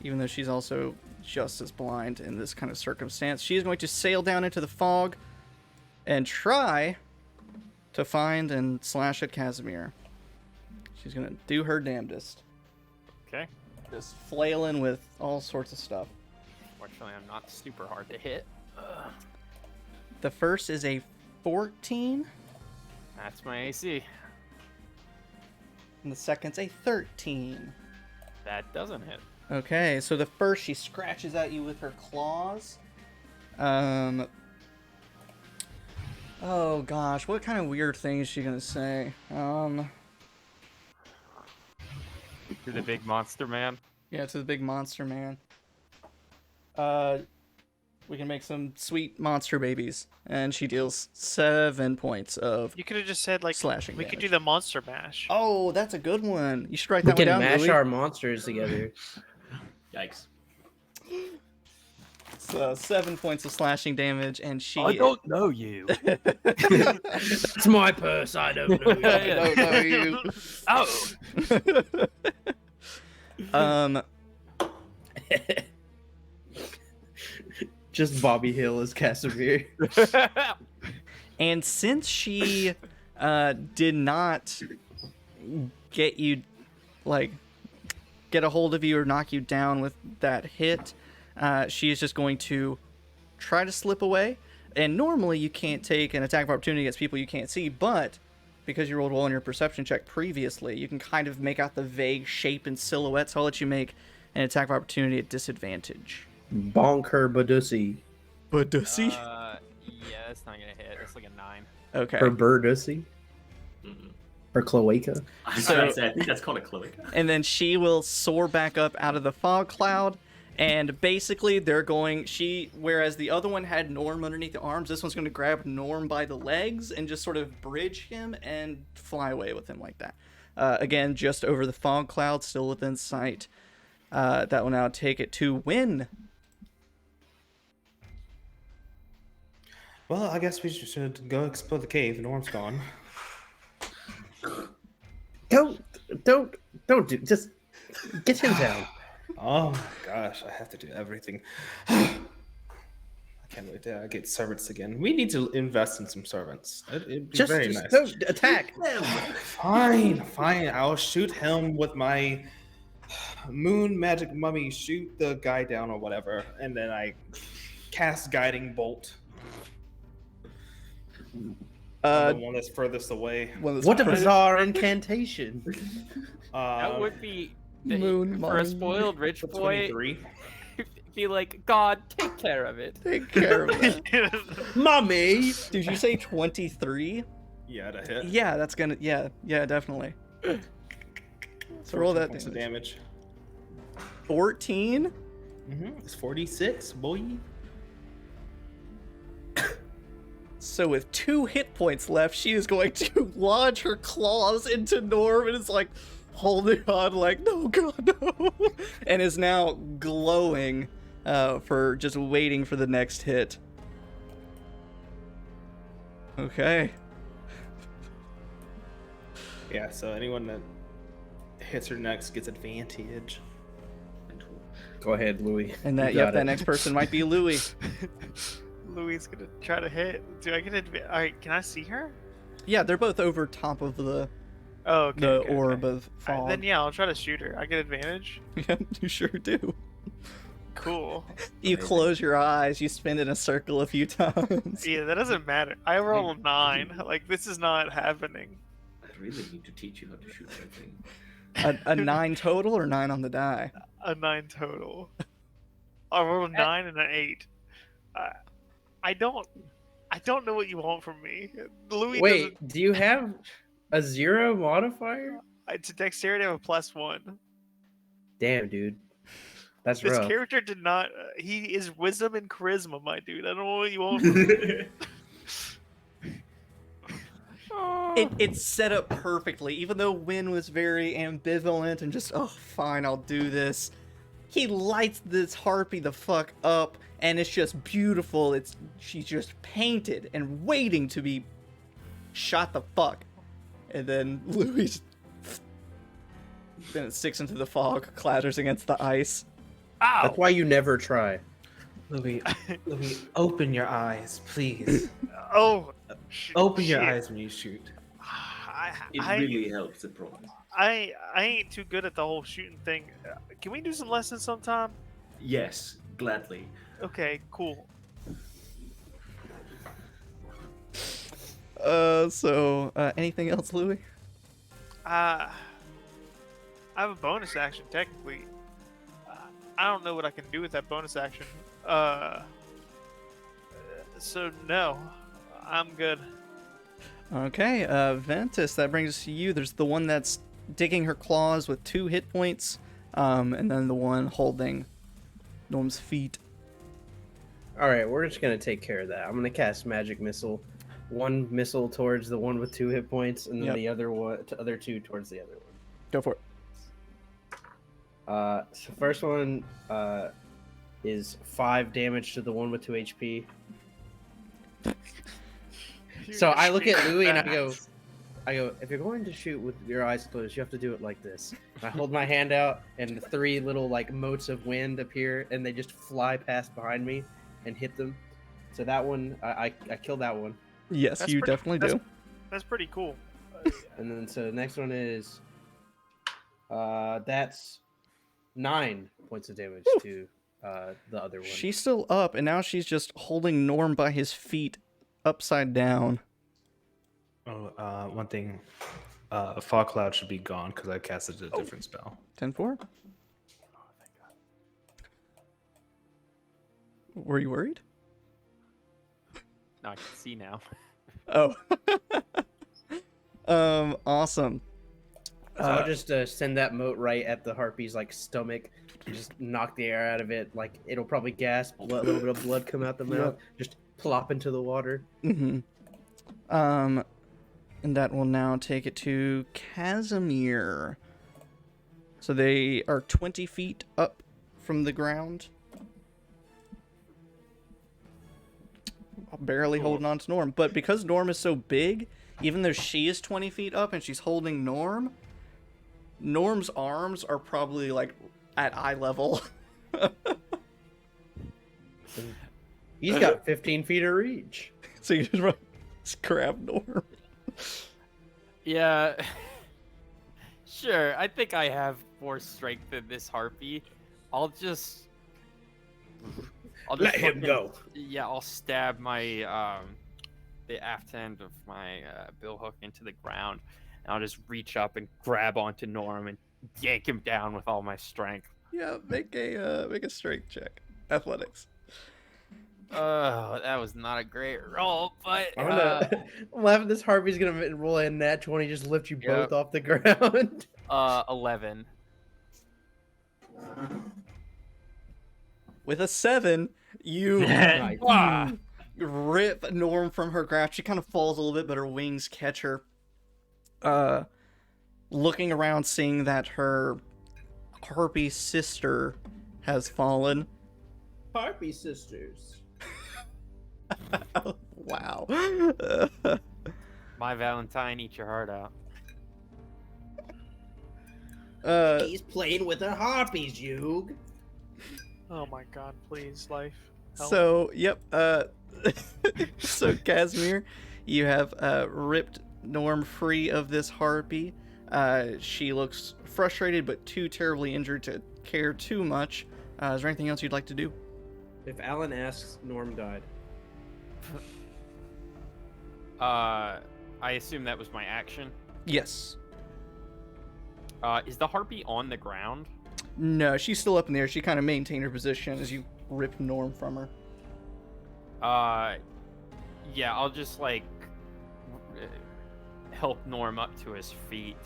even though she's also just as blind in this kind of circumstance. She is going to sail down into the fog and try to find and slash at Casimir. She's gonna do her damnedest. Okay. Just flailing with all sorts of stuff. Fortunately, I'm not super hard to hit. The first is a 14, That's my AC. and the second's a 13. That doesn't hit. Okay, so the first, she scratches at you with her claws. Oh gosh, what kind of weird thing is she gonna say? To the big monster man. Yeah, to the big monster man. We can make some sweet monster babies, and she deals 7 points of. You could have just said like Slashing we could damage. do the monster mash. Oh, that's a good one. You should write We that one can down. mash Louis. our monsters together. Yikes. So 7 points of slashing damage, and she. know you. That's my purse. I don't know. I don't know you. Oh. Just Bobby Hill as Casimir. And since she did not get you, like, get a hold of you or knock you down with that hit, she is just going to try to slip away. And normally you can't take an attack of opportunity against people you can't see, but because you rolled well on your perception check previously, you can kind of make out the vague shape and silhouette, so I'll let you make an attack of opportunity at disadvantage. Bonk her badussy. Badussy? Yeah, that's not gonna hit. That's like a 9. Okay. Her burdussy. Mm-mm. Her cloaca. I was So- gonna say, I think that's called a cloaca. And then she will soar back up out of the fog cloud. And basically, they're going. Whereas the other one had Norm underneath the arms, this one's going to grab Norm by the legs and just sort of bridge him and fly away with him like that. Again, just over the fog cloud, still within sight. That will now take it to Win. Well, I guess we should go explore the cave. Norm's gone. Don't do. Just get him down. Oh my gosh, I have to do everything. I can't wait to get servants again. We need to invest in some servants. It'd be very nice. Don't attack. Fine. I'll shoot him with my moon magic mummy. Shoot the guy down or whatever, and then I cast guiding bolt. The one that's furthest away. What a bizarre incantation. That would be Moon for a mommy. spoiled rich boy. 23. Be like, God, take care of it. Take care of that. Mommy. Did you say 23? Yeah, to hit. Yeah, that's gonna. Yeah, definitely. So roll that points of damage. damage. 14. It's 46, boy. So with 2 hit points left, she is going to lodge her claws into Norm and is like holding on like, no, God, no. And is now glowing for just waiting for the next hit. Okay. Yeah, so anyone that hits her next gets advantage. Go ahead, Louis. And You that got that it. next person might be Louis. Louis is gonna try to hit. Do I get advantage? All right, can I see her? Yeah, they're both over top of the Oh, okay. the okay, orb okay. of All right, fog. then yeah, I'll try to shoot her. I get advantage. Yeah, you sure do. Cool. You Amazing. close your eyes, you spin in a circle a few times. Yeah, that doesn't matter. I roll a 9. Like this is not happening. I really need to teach you how to shoot that thing. A 9 total or 9 on the die? A 9 total. I rolled a 9 and an 8. I don't know what you want from me. Louis Wait, do you have a 0 modifier? doesn't. To dexterity, I have a +1. Damn, dude. That's This rough. character did not. He is wisdom and charisma, my dude. I don't know what you want from me. It's set up perfectly, even though Wynn was very ambivalent and just, oh, fine, I'll do this. He lights this harpy the fuck up, and it's just beautiful. She's just painted and waiting to be shot the fuck. And then Louis then it sticks into the fog, clatters against the ice. Ow! That's why you never try. Louis, open your eyes, please. Oh, Open your shit. eyes when you shoot. It I really helps, I promise. I ain't too good at the whole shooting thing. Can we do some lessons sometime? Yes, gladly. Okay, cool. Anything else, Louis? I have a bonus action technically. I don't know what I can do with that bonus action. So no, I'm good. Okay, Ventus, that brings us to you. There's the one that's digging her claws with 2 hit points, and then the one holding Norm's feet. All right, we're just gonna take care of that. I'm gonna cast magic missile. 1 missile towards the one with 2 hit points, and then Yep. the other 2 towards the other one. Go for it. So first one is 5 damage to the one with 2 HP. So I look at Louis and I go, if you're going to shoot with your eyes closed, you have to do it like this. And I hold my hand out, and 3 little like motes of wind appear, and they just fly past behind me and hit them. So that one, I killed that one. Yes, That's you pretty- definitely do. That's pretty cool. And then so the next one is, that's 9 points of damage to the other one. She's still up, and now she's just holding Norm by his feet upside down. Oh, one thing. Fog Cloud should be gone because I casted a different spell. 10-4? Were you worried? No, I can see now. Oh. Awesome. So I'll just send that mote right at the harpy's like stomach, and just knock the air out of it. Like it'll probably gasp, a little bit of blood come out the mouth, just plop into the water. Mm-hmm. And that will now take it to Casimir. So they are 20 feet up from the ground. Barely holding on to Norm. But because Norm is so big, even though she is 20 feet up and she's holding Norm, Norm's arms are probably like at eye level. He's got 15 feet of reach. So you just grab Norm. Yeah. Sure, I think I have more strength than this harpy. I'll just Let him fucking- go. Yeah, I'll stab my the aft end of my bill hook into the ground, and I'll just reach up and grab onto Norm and yank him down with all my strength. Yeah, make a strength check. Athletics. Oh, that was not a great roll, but I'm laughing. This harpy's gonna roll a nat 20, just lift you Yep. both off the ground. 11. With a 7, you Nice. rip Norm from her grasp. She kind of falls a little bit, but her wings catch her. Looking around, seeing that her harpy sister has fallen, Harpy sisters. Oh, wow. My Valentine, eat your heart out. He's playing with her harpies, Yug. Oh my god, please, life. Help. So, yep. So, Casimir, you have ripped Norm free of this harpy. She looks frustrated but too terribly injured to care too much. Is there anything else you'd like to do? If Alan asks, Norm died. I assume that was my action. Yes. Is the harpy on the ground? No, she's still up in the air. She kind of maintained her position as you ripped Norm from her. Yeah, I'll just like help Norm up to his feet.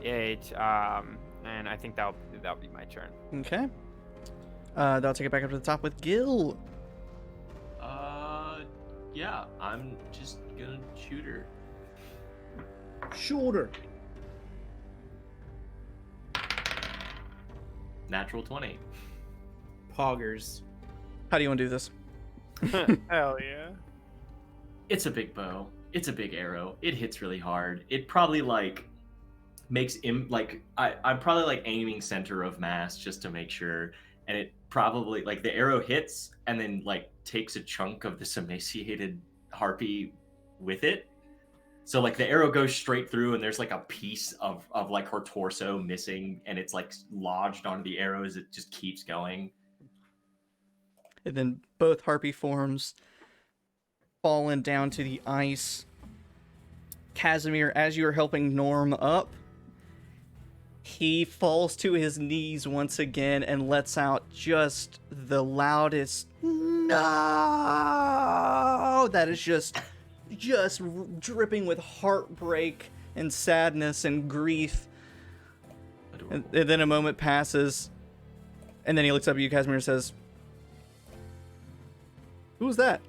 And I think that'll be my turn. Okay. That'll take it back up to the top with Gil. Yeah, I'm just gonna shoot her. Shoulder. Natural 20. Poggers. How do you want to do this? Hell yeah. It's a big bow. It's a big arrow. It hits really hard. It probably like makes him like I'm probably like aiming center of mass just to make sure, and it probably like the arrow hits and then like takes a chunk of this emaciated harpy with it. So like the arrow goes straight through and there's like a piece of like her torso missing, and it's like lodged onto the arrow as it just keeps going. And then both harpy forms fallen down to the ice. Casimir, as you are helping Norm up, he falls to his knees once again and lets out just the loudest no that is just dripping with heartbreak and sadness and grief. And then a moment passes, and then he looks up at you, Casimir, and says, "Who was that?"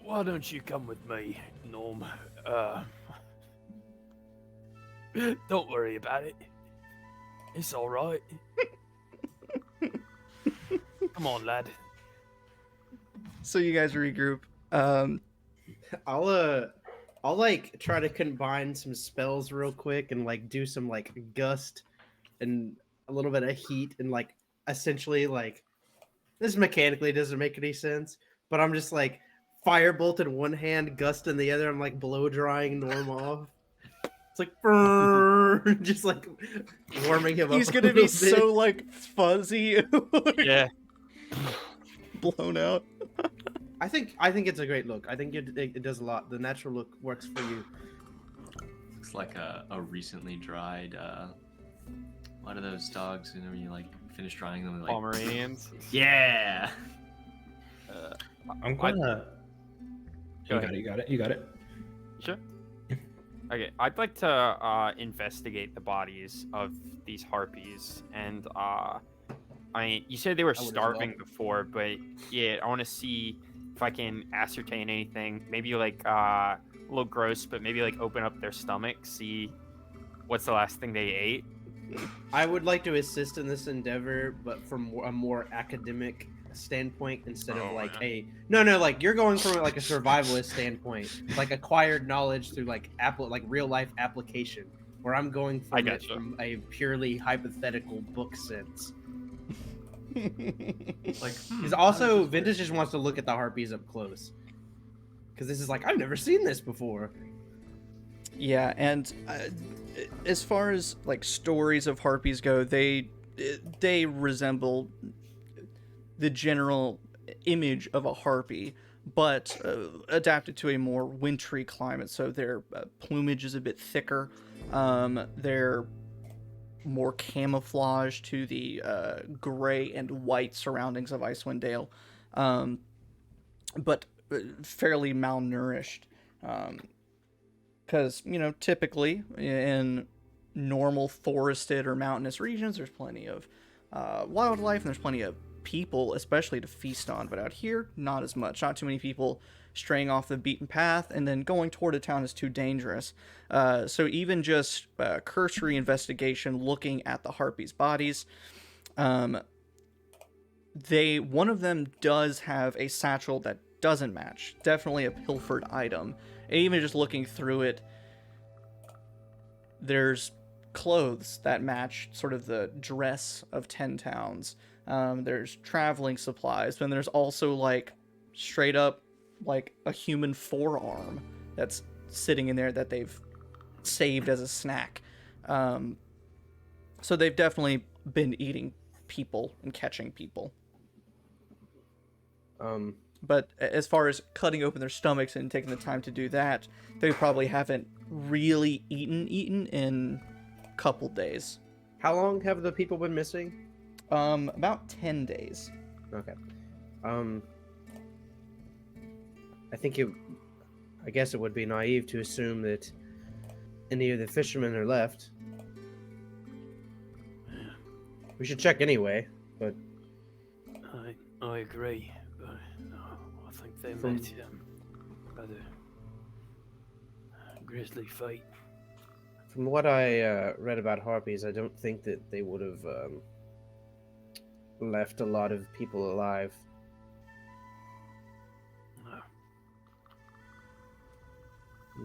Why don't you come with me, Norm? Don't worry about it. It's all right. Come on, lad. So you guys regroup. I'll like try to combine some spells real quick and like do some like gust and a little bit of heat and like essentially like this mechanically doesn't make any sense, but I'm just like firebolt in one hand, gust in the other. I'm like blow drying Norm off. It's like brrr, just like warming him up. He's gonna be so like fuzzy, Yeah. blown out. I think it's a great look. I think it does a lot. The natural look works for you. Looks like a recently dried what are those dogs, you know, when you like finish drying them like Pomeranians. yeah. I'm gonna. Go You got it. Sure. Okay, I'd like to investigate the bodies of these harpies, and I mean, you said they were I would as starving well. before, but yeah, I want to see if I can ascertain anything. Maybe like a little gross, but maybe like open up their stomach, see what's the last thing they ate. I would like to assist in this endeavor, but from a more academic standpoint instead of like like you're going from like a survivalist standpoint, like acquired knowledge through like real life application, where I'm going from it from a purely hypothetical book sense. Like Because also Vintage just wants to look at the harpies up close, because this is like I've never seen this before. Yeah, and as far as like stories of harpies go, they resemble the general image of a harpy, but adapted to a more wintry climate. So their plumage is a bit thicker. They're more camouflage to the gray and white surroundings of Icewind Dale, but fairly malnourished. Because, you know, typically in normal forested or mountainous regions, there's plenty of wildlife and there's plenty of people, especially to feast on, but out here, not as much. Not too many people straying off the beaten path, and then going toward a town is too dangerous. So even just cursory investigation, looking at the harpies' bodies, one of them does have a satchel that doesn't match. Definitely a pilfered item. And even just looking through it, there's clothes that match sort of the dress of 10 towns. There's traveling supplies, and there's also like straight up like a human forearm that's sitting in there that they've saved as a snack. So they've definitely been eating people and catching people. But as far as cutting open their stomachs and taking the time to do that, they probably haven't really eaten in a couple days. How long have the people been missing? About 10 days. Okay. I guess it would be naive to assume that any of the fishermen are left. We should check anyway, but... I agree, but I think they met rather grisly fate. From what I read about harpies, I don't think that they would have left a lot of people alive. No.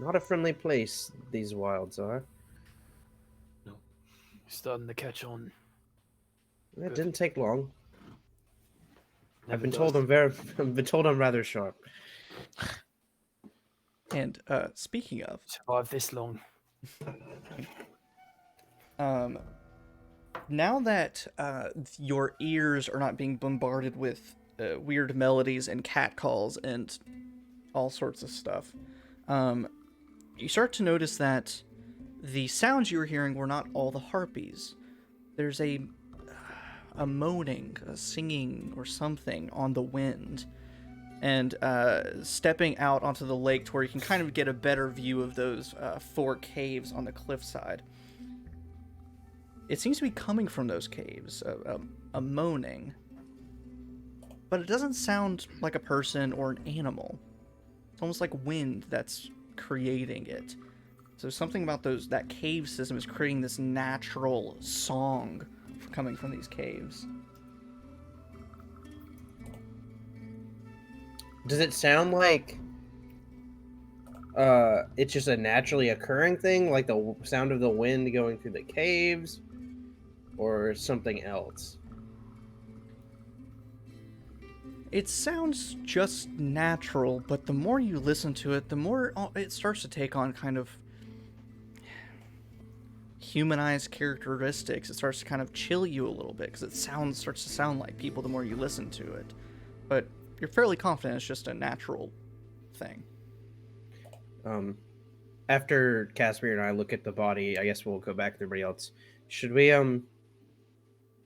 Not a friendly place, these wilds are. Starting to catch on. It didn't take long. Never I've been does. told I'm rather sharp. And speaking of, Survived this long. now that your ears are not being bombarded with weird melodies and catcalls and all sorts of stuff, you start to notice that the sounds you were hearing were not all the harpies. There's a moaning, a singing, or something on the wind. And stepping out onto the lake to where you can kind of get a better view of those 4 caves on the cliffside. It seems to be coming from those caves, a moaning. But it doesn't sound like a person or an animal. It's almost like wind that's creating it. So something about that cave system is creating this natural song coming from these caves. Does it sound like it's just a naturally occurring thing, like the sound of the wind going through the caves, or something else? It sounds just natural, but the more you listen to it, the more it starts to take on kind of humanized characteristics. It starts to kind of chill you a little bit, because it starts to sound like people the more you listen to it. But you're fairly confident it's just a natural thing. After Casimir and I look at the body, I guess we'll go back to everybody else. Should we, I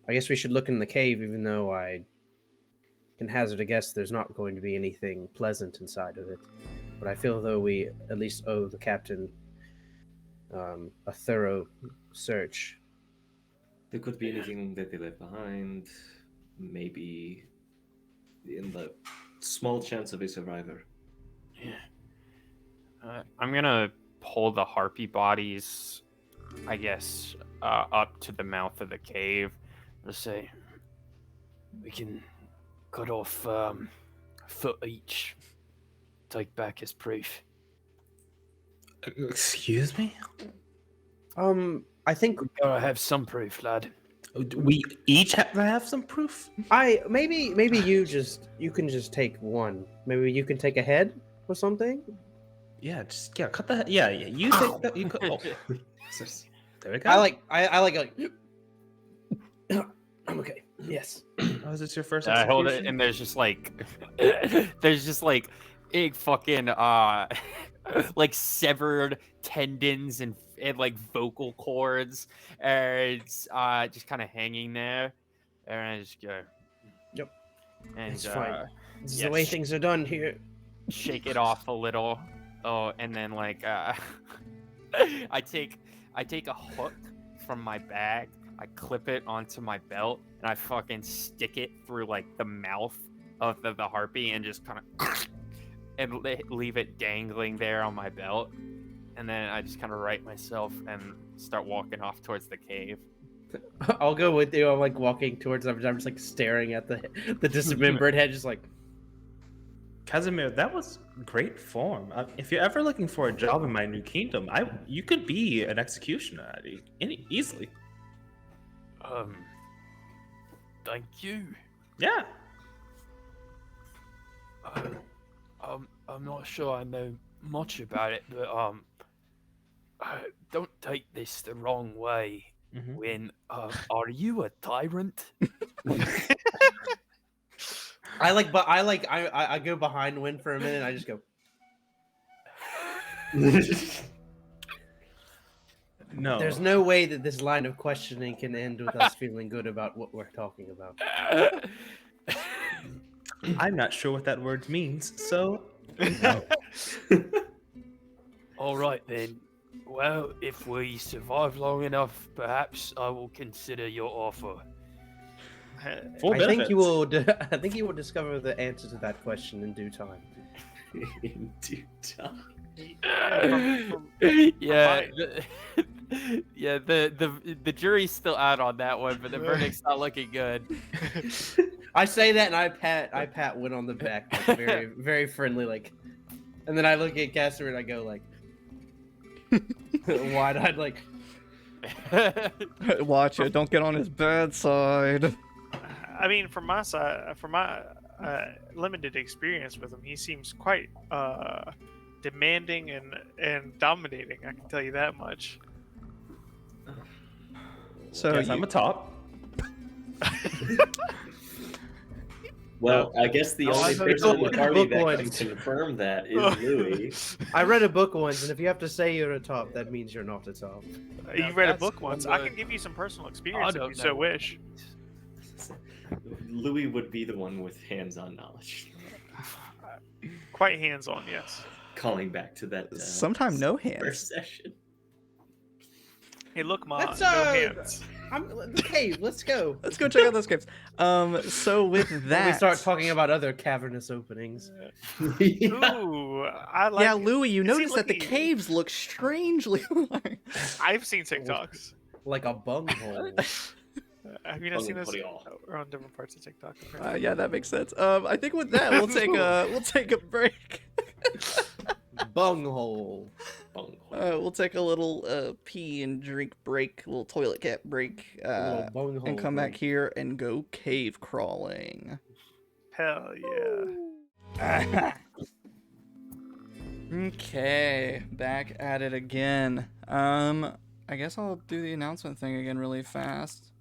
guess we should look in the cave, even though I can hazard a guess there's not going to be anything pleasant inside of it. But I feel though we at least owe the captain a thorough search. There could be anything that they left behind. Maybe in the small chance of a survivor. Yeah. I'm gonna pull the harpy bodies, I guess, up to the mouth of the cave. Let's say we can cut off a foot each. Take back as proof. Excuse me? I think We gotta have some proof, lad. We each have to have some proof? maybe you can just take one. Maybe you can take a head or something. Yeah, cut the head. Yeah, you take that. You could. Oh. There we go. I like I'm okay. Yes. Oh, is this your first I hold it, execution? and there's just like big fucking like severed tendons and like vocal cords, and it's just kind of hanging there, and I just go. Yep. And It's fine. This is yeah, the way things are done here. shake it off a little. Oh, and then like I take a hook from my bag I clip it onto my belt, and I fucking stick it through like the mouth of the harpy, and just kind of and leave it dangling there on my belt. And then I just kind of right myself and start walking off towards the cave. I'll go with you. I'm like walking towards them. I'm just like staring at the dismembered head, just like. Casimir, that was great form. If you're ever looking for a job in my new kingdom, you could be an executioner easily. Thank you. Yeah. I'm not sure I know much about it, but don't take this the wrong way. Mhm. When are you a tyrant? I go behind Win for a minute. And I just go. No. There's no way that this line of questioning can end with us feeling good about what we're talking about. I'm not sure what that word means, so. No. All right then. Well, if we survive long enough, perhaps I will consider your offer. Full I think you benefits. will. I think you will discover the answer to that question in due time. In due time. Yeah, the jury's still out on that one, but the verdict's not looking good. I say that, and I pat Win on the back, like, very very friendly, like, and then I look at Caster and I go like, wide-eyed, like, Watch it. Don't get on his bad side. I mean, from my side, from my limited experience with him, he seems quite demanding and dominating. I can tell you that much. So Yes, I'm a top. Well, I guess the only I person in the read a party book that once. can confirm that is Louis. I read a book once, and if you have to say you're a top, that means you're not a top. You read a that's book once. one I word. can give you some personal experience if don't you so know. wish. Louis would be the one with hands-on knowledge. Quite hands-on, yes. Calling back to that. sometime no hands. First session. Hey, look, Ma, Let's, no hands. Hey, let's go. Let's go check out those caves. So with When that, we start talking about other cavernous openings. Ooh, I like. yeah, Louis, you Is he notice that the looking- caves look strangely like. I've seen TikToks. Like a bunghole. Have you not seen this? Bunghole all. We're on different parts of TikTok. apparently. Yeah, that makes sense. I think with that, we'll take a break. Bunghole. We'll take a little pee and drink break, a little toilet cat break, Little bunghole and come back break. here and go cave crawling. Hell yeah. Okay, back at it again. I guess I'll do the announcement thing again really fast.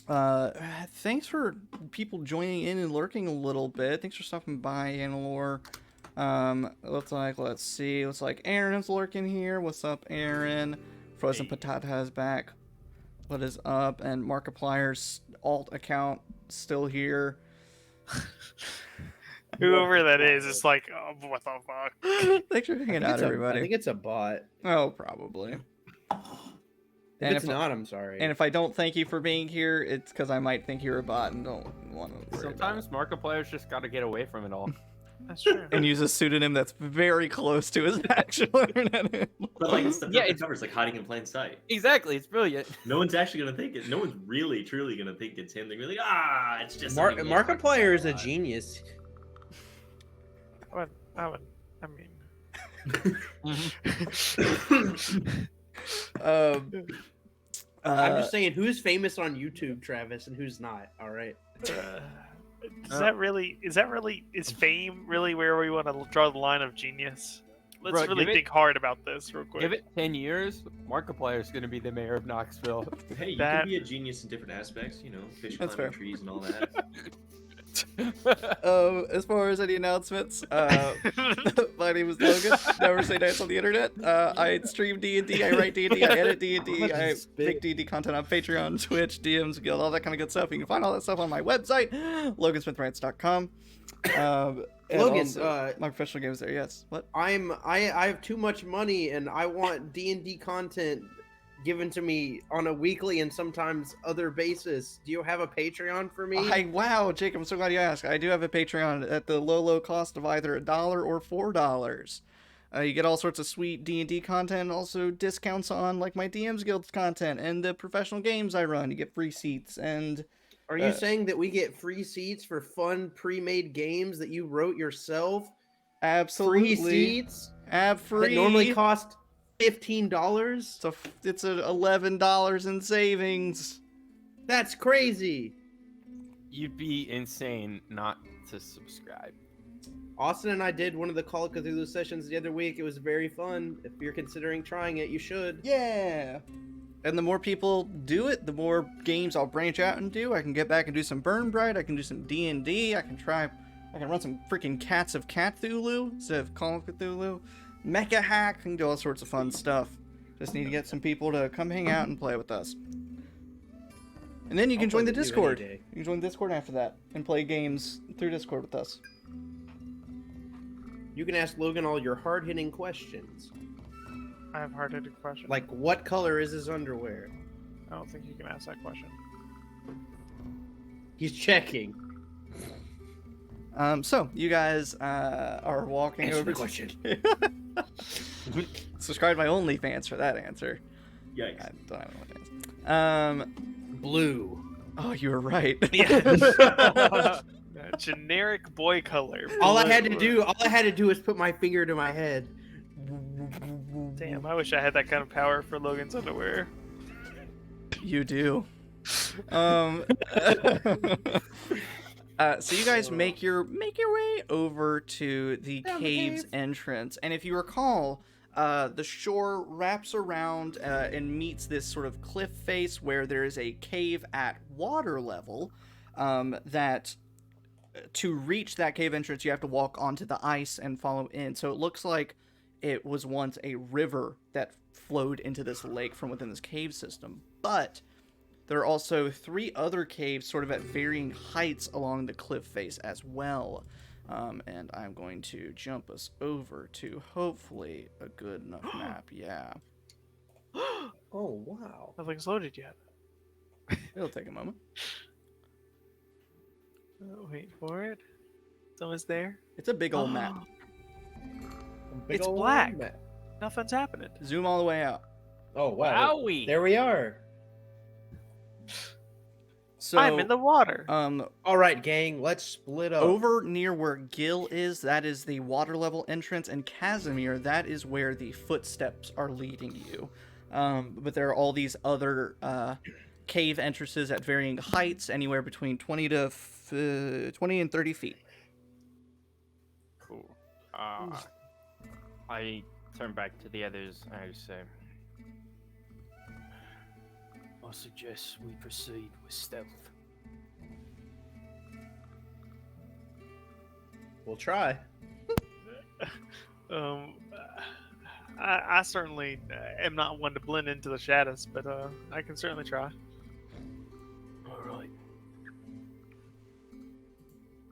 Thanks for people joining in and lurking a little bit. Thanks for stopping by, Annalore. Let's see. Looks like Aaron's lurking here. What's up, Aaron? Frozen Patata's back. What is up? And Markiplier's alt account still here. Whoever that is like, oh, what the fuck? Thanks for hanging out, I everybody. think it's a bot. Oh, probably. If And it's if- not, I'm sorry. And if I don't thank you for being here, it's because I might think you're a bot and don't want to worry about it. Sometimes Markiplier's just got to get away from it all. That's true. And use a pseudonym that's very close to his actual internet handle. But like it's the Yeah, perfect cover. It's like hiding in plain sight. Exactly, it's brilliant. No one's actually gonna think it. No one's really, truly gonna think it's him. They're gonna be like, it's just. something he looks like Markiplier is a bot." genius. I mean, I'm just saying, who's famous on YouTube, Travis, and who's not? All right. is fame really where we want to draw the line of genius? Let's Bro, really give it- think hard about this real quick. Give it 10 years, Markiplier's going to be the mayor of Knoxville. Hey, you That- can be a genius in different aspects. You know, fish That's climbing fair. trees and all that. As far as any announcements, my name is Logan. NeverSayDice on the internet. I stream D&D, I write D&D, I edit D&D, I make D&D content on Patreon, Twitch, DMs, Guild, all that kind of good stuff. You can find all that stuff on my website, logansmithwrites.com. And Logan, also, my professional games there. Yes. What? I have too much money, and I want D&D content given to me on a weekly and sometimes other basis. Do you have a Patreon for me? Wow, Jacob, I'm so glad you asked. I do have a Patreon at the low cost of either $1 or $4. You get all sorts of sweet D&D content, also discounts on like my DM's Guild content and the professional games I run. You get free seats and... Are you saying that we get free seats for fun pre-made games that you wrote yourself? Absolutely. Free seats Free. that normally cost $15? So it's $11 in savings. That's crazy. You'd be insane not to subscribe. Austin and I did one of the Call of Cthulhu sessions the other week. It was very fun. If you're considering trying it, you should. Yeah. And the more people do it, the more games I'll branch out and do. I can get back and do some Burn Bright. I can do some D&D. I can run some freaking Cats of Cthulhu instead of Call of Cthulhu. Mecha Hack. I can do all sorts of fun stuff. Just need to get some people to come hang out and play with us. And then you can join the Discord. You can join the Discord after that and play games through Discord with us. You can ask Logan all your hard-hitting questions. I have hard-hitting questions. Like, what color is his underwear? I don't think you can ask that question. He's checking. So you guys are walking Answer over. the question. Subscribe to my OnlyFans for that answer. Yikes. I don't have OnlyFans. Blue. Oh, you were right. Generic boy color. All I had to do was put my finger to my head. Damn, I wish I had that kind of power for Logan's underwear. You do. So you guys make your way over to the cave's entrance, and if you recall, the shore wraps around and meets this sort of cliff face where there is a cave at water level. That to reach that cave entrance, you have to walk onto the ice and follow in. So it looks like it was once a river that flowed into this lake from within this cave system, but there are also 3 other caves sort of at varying heights along the cliff face as well. And I'm going to jump us over to hopefully a good enough map. Yeah. Oh, wow. Nothing's loaded yet. It'll take a moment. Wait for it. Someone's there. It's a big old map. Big It's old black. map. Nothing's happening. Zoom all the way out. Oh, wow. Wowie! There we are. So I'm in the water. All right, gang, let's split up. over near where Gil is, that is the water level entrance, and Casimir, that is where the footsteps are leading you. But there are all these other cave entrances at varying heights, anywhere between 20 and 30 feet. Cool. I turn back to the others and I say, I suggest we proceed with stealth. We'll try. I certainly am not one to blend into the shadows, but I can certainly try. All right.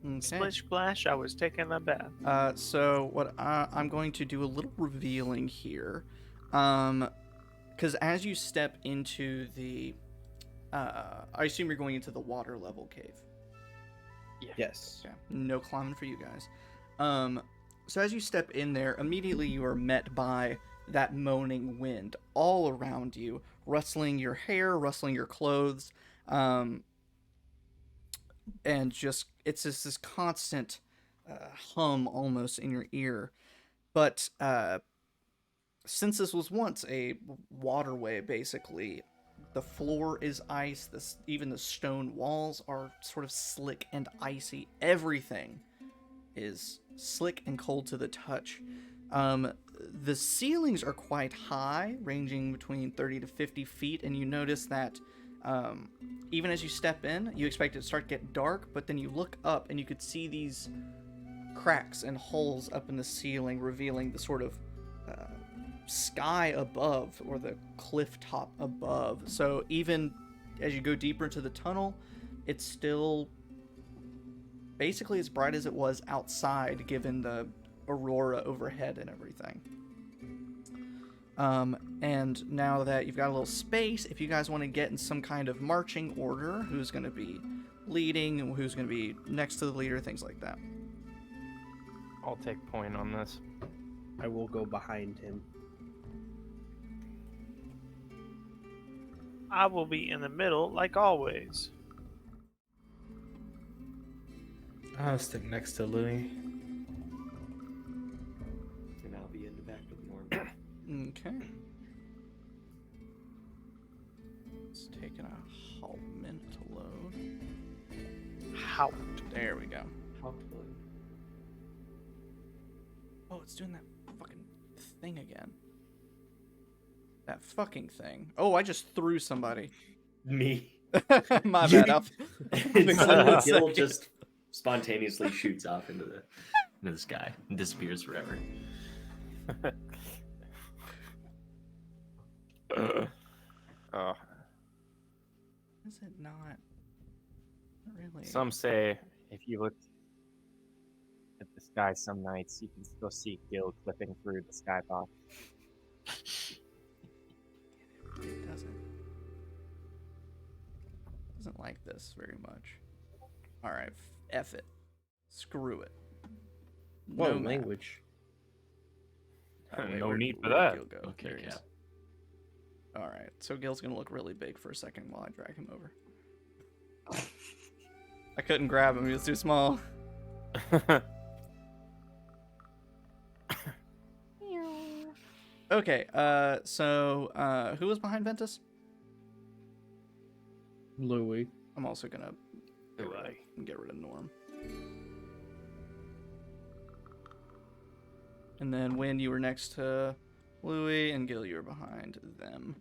Okay. Splish splash, I was taking a bath. So what I'm going to do a little revealing here, because as you step into the, I assume you're going into the water level cave. Yes. Yeah, no climbing for you guys. So as you step in there, immediately you are met by that moaning wind all around you, rustling your hair, rustling your clothes, and just it's just this constant hum almost in your ear. But since this was once a waterway, basically, the floor is ice. Even the stone walls are sort of slick and icy. Everything is slick and cold to the touch. The ceilings are quite high, ranging between 30 to 50 feet, and you notice that even as you step in, you expect it to start to get dark, but then you look up and you could see these cracks and holes up in the ceiling, revealing the sort of sky above, or the cliff top above. So even as you go deeper into the tunnel, it's still basically as bright as it was outside, given the aurora overhead and everything. And now that you've got a little space, if you guys want to get in some kind of marching order, who's going to be leading and who's going to be next to the leader, things like that. I'll take point on this. I will go behind him. I will be in the middle, like always. I'll stick next to Louis. And I'll be in the back with Norm. Okay. It's taking a whole minute to load. How? There we go. Hopefully. Oh, it's doing that fucking thing again. That fucking thing. Oh, I just threw somebody. Me. My bad. Gil just spontaneously shoots off into the sky and disappears forever. Oh, Is it not? Not really. some say if you look at the sky some nights, you can still see Gil clipping through the skybox. It doesn't like this very much. All right, F it. Screw it. Whoa, map. language. Oh, wait, No where'd- need for where'd that. Gil go? Okay, There he is. Cap. All right, so Gil's gonna look really big for a second while I drag him over. I couldn't grab him; he was too small. Okay, so who was behind Ventus? Louis. I'm also gonna Louis. get rid of Norm. And then Wynn, you were next to Louis, and Gil, you were behind them.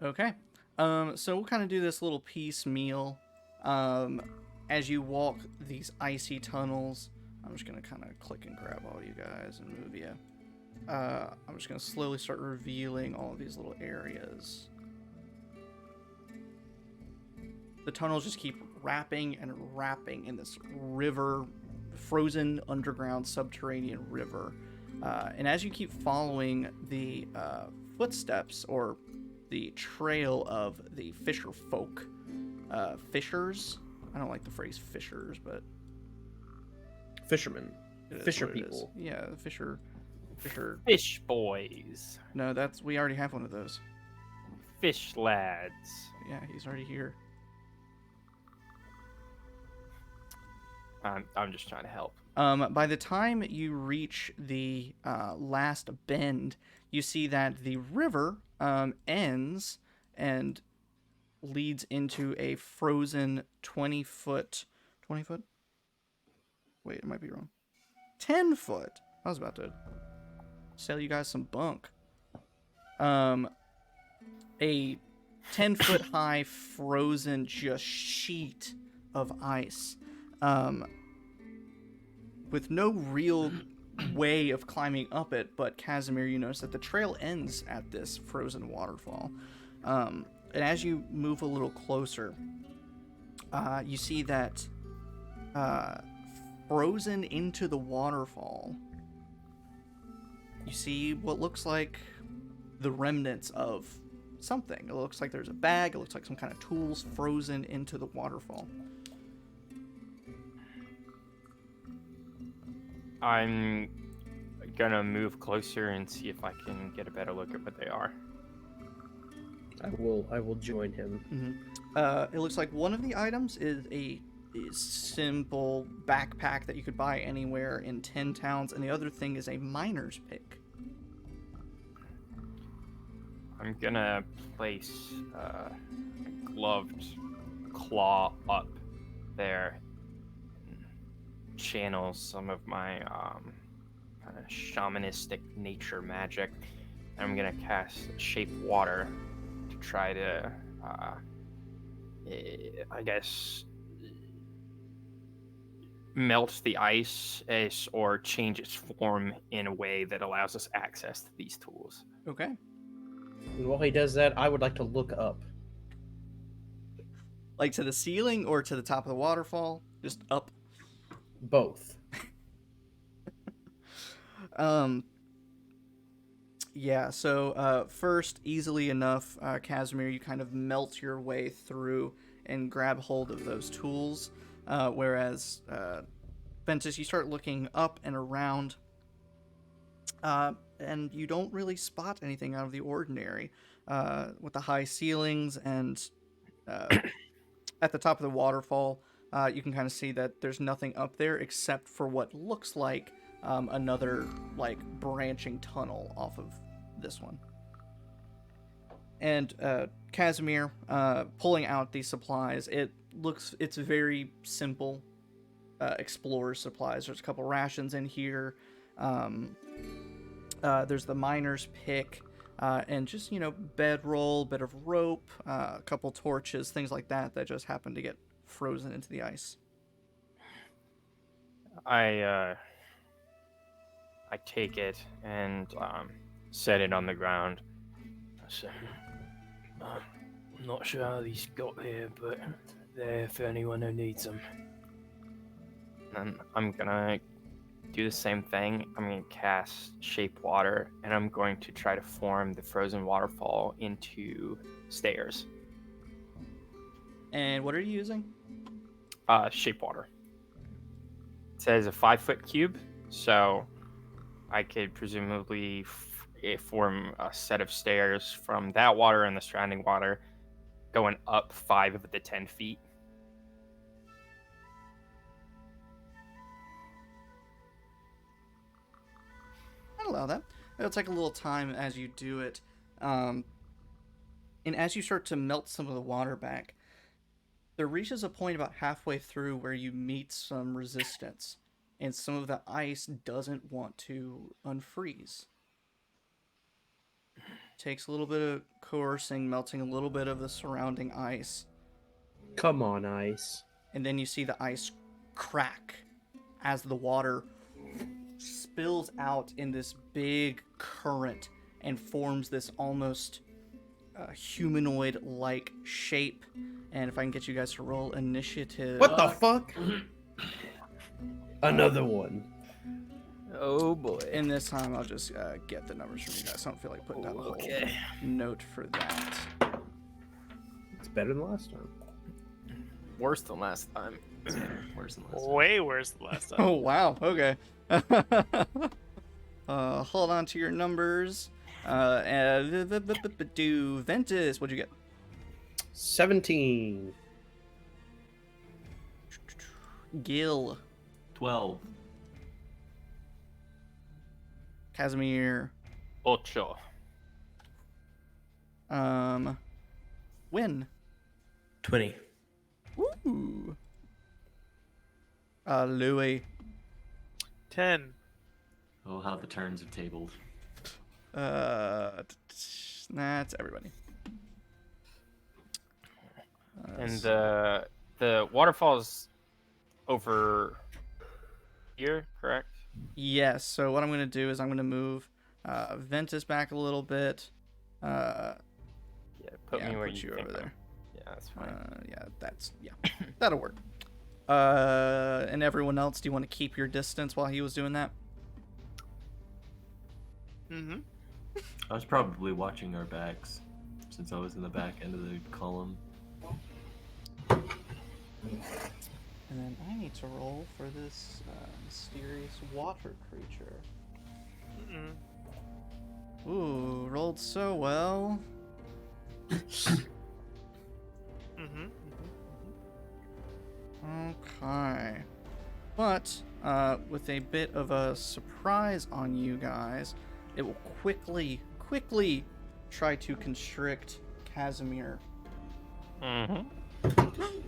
Okay. So we'll kind of do this little piecemeal. As you walk these icy tunnels, I'm just gonna kind of click and grab all you guys and move you. I'm just gonna slowly start revealing all of these little areas. The tunnels just keep wrapping and wrapping in this river, frozen underground subterranean river. And as you keep following the footsteps or the trail of the fisher folk, fishers, I don't like the phrase fishers, but Fishermen. it is Fisher what it is. people. Yeah, the fisher. Fish boys. No, we already have one of those. Fish lads. Yeah, he's already here. I'm just trying to help. By the time you reach the last bend, you see that the river ends and leads into a frozen 20-foot... 20-foot? Wait, it might be wrong. 10-foot! I was about to sell you guys some bunk. A 10-foot high frozen just sheet of ice. With no real way of climbing up it, but Casimir, you notice that the trail ends at this frozen waterfall. And as you move a little closer, you see that frozen into the waterfall, you see what looks like the remnants of something. It looks like there's a bag, it looks like some kind of tools frozen into the waterfall. I'm gonna move closer and see if I can get a better look at what they are. I will join him. It looks like one of the items is a simple backpack that you could buy anywhere in 10 towns, and the other thing is a miner's pick. I'm gonna place a gloved claw up there, channel some of my kind of shamanistic nature magic. I'm gonna cast Shape Water to try to, I guess, melt the ice or change its form in a way that allows us access to these tools. Okay. And while he does that, I would like to look up. Like to the ceiling or to the top of the waterfall? Just up. Both. Yeah, so first, easily enough, Casimir, you kind of melt your way through and grab hold of those tools, whereas Ventus, you start looking up and around, and you don't really spot anything out of the ordinary. With the high ceilings and at the top of the waterfall, you can kind of see that there's nothing up there except for what looks like another like branching tunnel off of this one. And Casimir, pulling out these supplies, it's very simple explorer supplies. There's a couple rations in here. There's the miner's pick, and just, bedroll, bit of rope, a couple torches, things like that just happen to get frozen into the ice. I take it and set it on the ground. So, I'm not sure how these got here, but they're for anyone who needs them. And I'm gonna do the same thing. I'm gonna cast Shape Water, and I'm going to try to form the frozen waterfall into stairs. And what are you using? Shape Water. It says a 5-foot cube, so I could presumably form a set of stairs from that water and the surrounding water, going up 5 of the 10 feet. I'd allow that. It'll take a little time as you do it. And as you start to melt some of the water back, there reaches a point about halfway through where you meet some resistance, and some of the ice doesn't want to unfreeze. Takes a little bit of coercing, melting a little bit of the surrounding ice. Come on, ice. And then you see the ice crack as the water spills out in this big current and forms this almost humanoid-like shape. And if I can get you guys to roll initiative... What the fuck? Another one. Oh boy. And this time I'll just get the numbers from you guys. I don't feel like putting down a whole note for that. It's better than last time. Worse than last time. Worse than last. Way worse than last time. Oh, wow. Okay. Hold on to your numbers. Do Ventus, what'd you get? 17. Gil. 12. Casimir. Ocho. Win. 20. Woo. Louis. 10. Oh, how the turns have tabled. That's everybody. And the waterfall's over here, correct? Yes, so what I'm going to do is I'm going to move Ventus back a little bit. Yeah, put me where put you over think there. Yeah, that's fine. That'll work. And everyone else, do you want to keep your distance while he was doing that? Mm-hmm. I was probably watching our backs since I was in the back end of the column. And then I need to roll for this mysterious water creature. Mm-mm. Ooh, rolled so well. Mm-hmm. Okay. But, with a bit of a surprise on you guys, it will quickly try to constrict Casimir. Mm-hmm.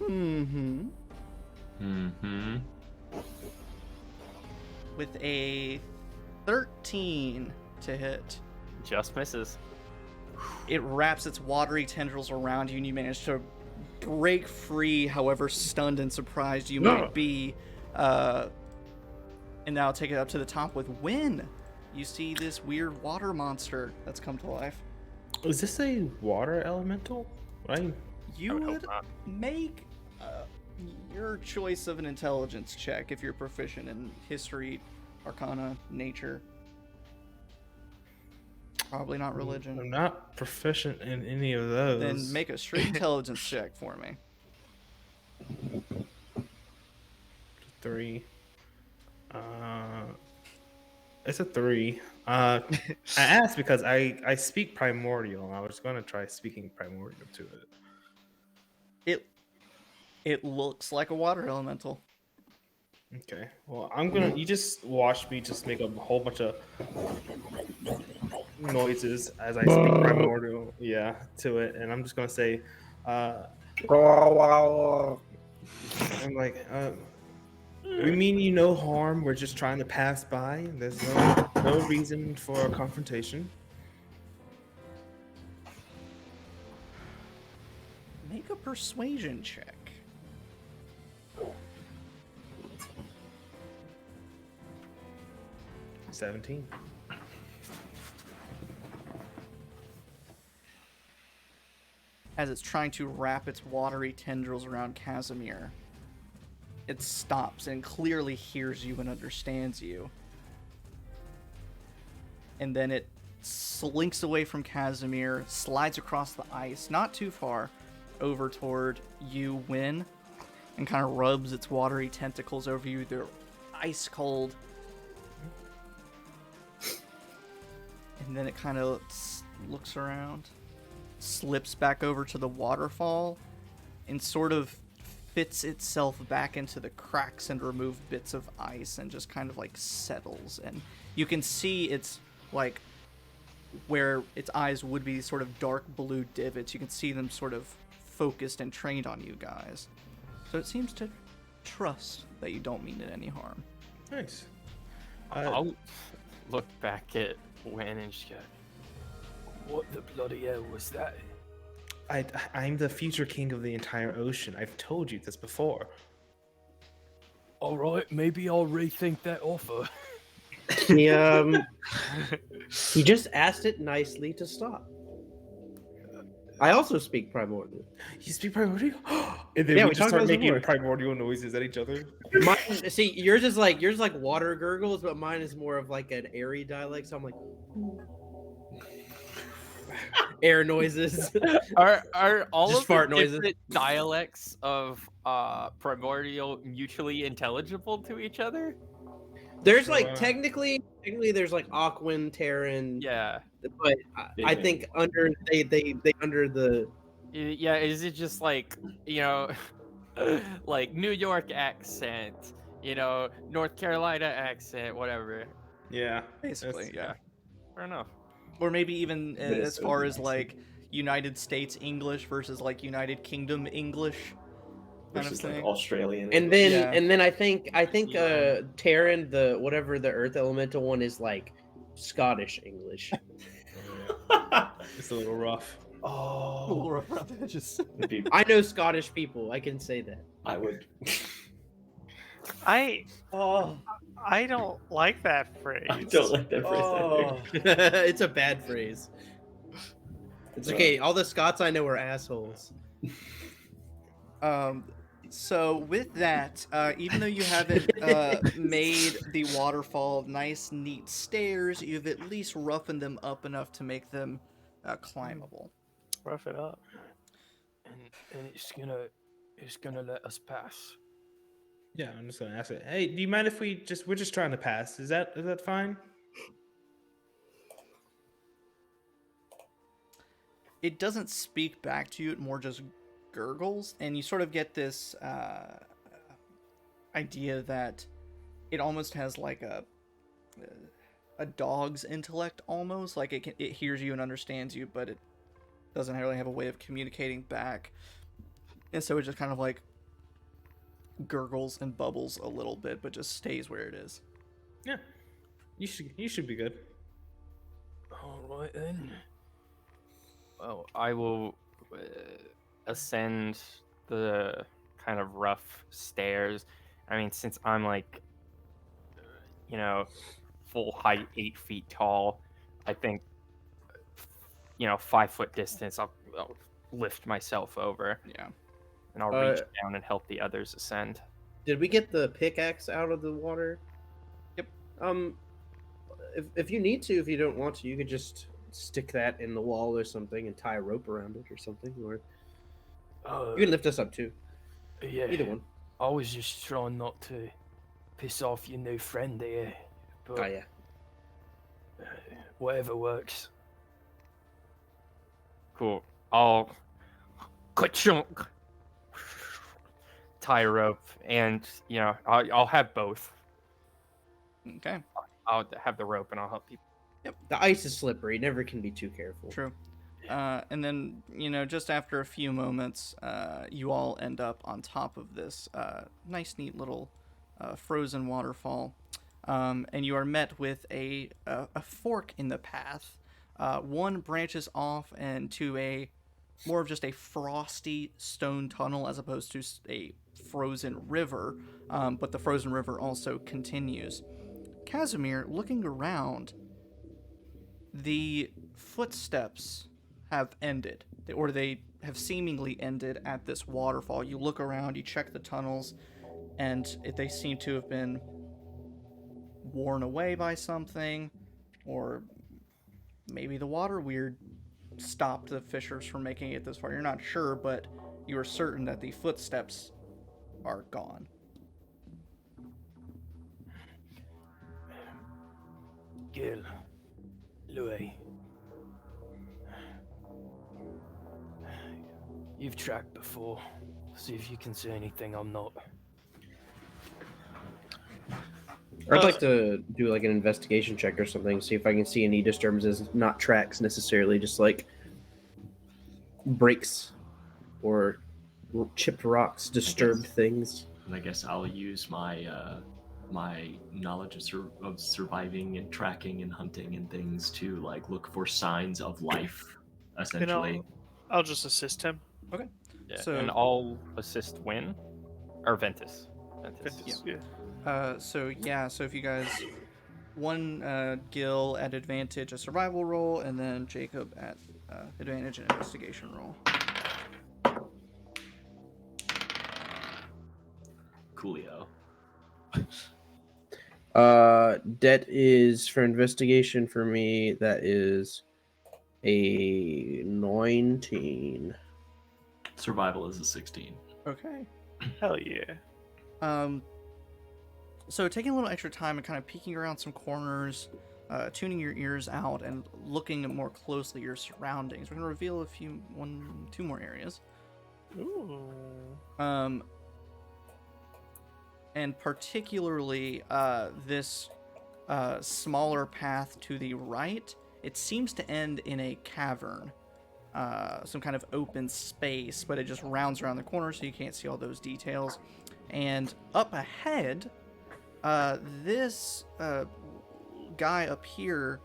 Mm-hmm. Mm-hmm. With a 13 to hit. Just misses. It wraps its watery tendrils around you, and you manage to break free, however stunned and surprised you might be. And now take it up to the top with Win. You see this weird water monster that's come to life. Is this a water elemental? Right. You I would hope would not. make your choice of an intelligence check if you're proficient in history, arcana, nature. Probably not religion. I'm not proficient in any of those. Then make a straight intelligence check for me. 3. It's a 3. I asked because I speak primordial. I was gonna try speaking primordial to it. It looks like a water elemental. Okay. Well, I'm gonna. You just watch me just make a whole bunch of noises as I speak primordial. Yeah, to it, and I'm just gonna say, I'm like, we mean you no harm. We're just trying to pass by. There's no reason for a confrontation. Make a persuasion check. 17. As it's trying to wrap its watery tendrils around Casimir, it stops and clearly hears you and understands you. And then it slinks away from Casimir, slides across the ice, not too far, over toward you, Win, and kind of rubs its watery tentacles over you. They're ice cold. And then it kind of looks around, slips back over to the waterfall, and sort of fits itself back into the cracks and removed bits of ice and just kind of like settles. And you can see it's like where its eyes would be sort of dark blue divots. You can see them sort of focused and trained on you guys. So it seems to trust that you don't mean it any harm. Nice. I'll look back at Win and just go, What the bloody hell was that? I'm the future king of the entire ocean. I've told you this before. All right, maybe I'll rethink that offer. He just asked it nicely to stop. I also speak primordial. You speak primordial? And then Yeah, we we just talked start about this making before. primordial noises at each other. Mine, see, yours is like water gurgles, but mine is more of like an airy dialect. So I'm like air noises. Are all Just of the fart noises. different dialects of primordial mutually intelligible to each other? There's like technically there's like Aquan, Terran, Yeah. but I think under they under the Yeah, is it just like, like New York accent, North Carolina accent, whatever? Yeah. Basically, yeah. Fair enough. Or maybe even as Minnesota far as accent. like United States English versus like United Kingdom English kind of Versus like thing. Australian. and then Yeah. and then I think Terran, the whatever the Earth Elemental one is like Scottish English. It's a little rough. Oh, Around the edges. it'd be- I know Scottish people. I can say that. I would. I don't like that phrase. I don't like that phrase either. It's a bad phrase. It's okay. All the Scots I know are assholes. So with that, even though you haven't made the waterfall nice, neat stairs, you've at least roughened them up enough to make them climbable. Rough it up. And it's gonna let us pass. Yeah, I'm just gonna ask it. Hey, do you mind if we're just trying to pass? Is that fine? It doesn't speak back to you, it more just gurgles, and you sort of get this idea that it almost has like a dog's intellect, almost like it hears you and understands you, but it doesn't really have a way of communicating back, and so it just kind of like gurgles and bubbles a little bit, but just stays where it is. Yeah. You should be good. All right then. Well, I will ascend the kind of rough stairs. I mean, since I'm like, full height, 8 feet tall, I think, 5 foot distance, I'll lift myself over Yeah. and I'll reach down and help the others ascend. Did we get the pickaxe out of the water? Yep. If you need to, if you don't want to, you could just stick that in the wall or something and tie a rope around it or something. Or Uh, you can lift us up too. yeah. Either one. I was just trying not to piss off your new friend here, but Oh yeah. whatever works. Cool. I'll ka-chunk, tie a rope, and I'll have both. Okay. I'll have the rope, and I'll help people. The ice is slippery. Never can be too careful. True. And then, just after a few moments, you all end up on top of this nice, neat little frozen waterfall. And you are met with a fork in the path. One branches off into more of just a frosty stone tunnel as opposed to a frozen river. But the frozen river also continues. Casimir, looking around, the footsteps have ended, or they have seemingly ended at this waterfall. You look around, you check the tunnels, and they seem to have been worn away by something, or maybe the water weird stopped the fishers from making it this far. You're not sure, but you are certain that the footsteps are gone. Gil, Louis, you've tracked before. See if you can see anything I'm not. I'd like to do like an investigation check or something, see if I can see any disturbances, not tracks necessarily, just like breaks or chipped rocks, disturbed things. And I guess I'll use my my knowledge of surviving and tracking and hunting and things to like look for signs of life, essentially. I'll just assist him. Okay. Yeah. So- And I'll assist Win or Ventus. Ventus, yeah. So if you guys, one Gil at advantage a survival roll, and then Jacob at advantage an investigation roll. Coolio. That is for investigation for me. That is a 19. Survival is a 16. Okay. Hell yeah. So taking a little extra time and kind of peeking around some corners, tuning your ears out, and looking more closely at your surroundings. We're gonna reveal two more areas. Ooh. And particularly this smaller path to the right, it seems to end in a cavern, some kind of open space, but it just rounds around the corner so you can't see all those details. And up ahead, this guy up here,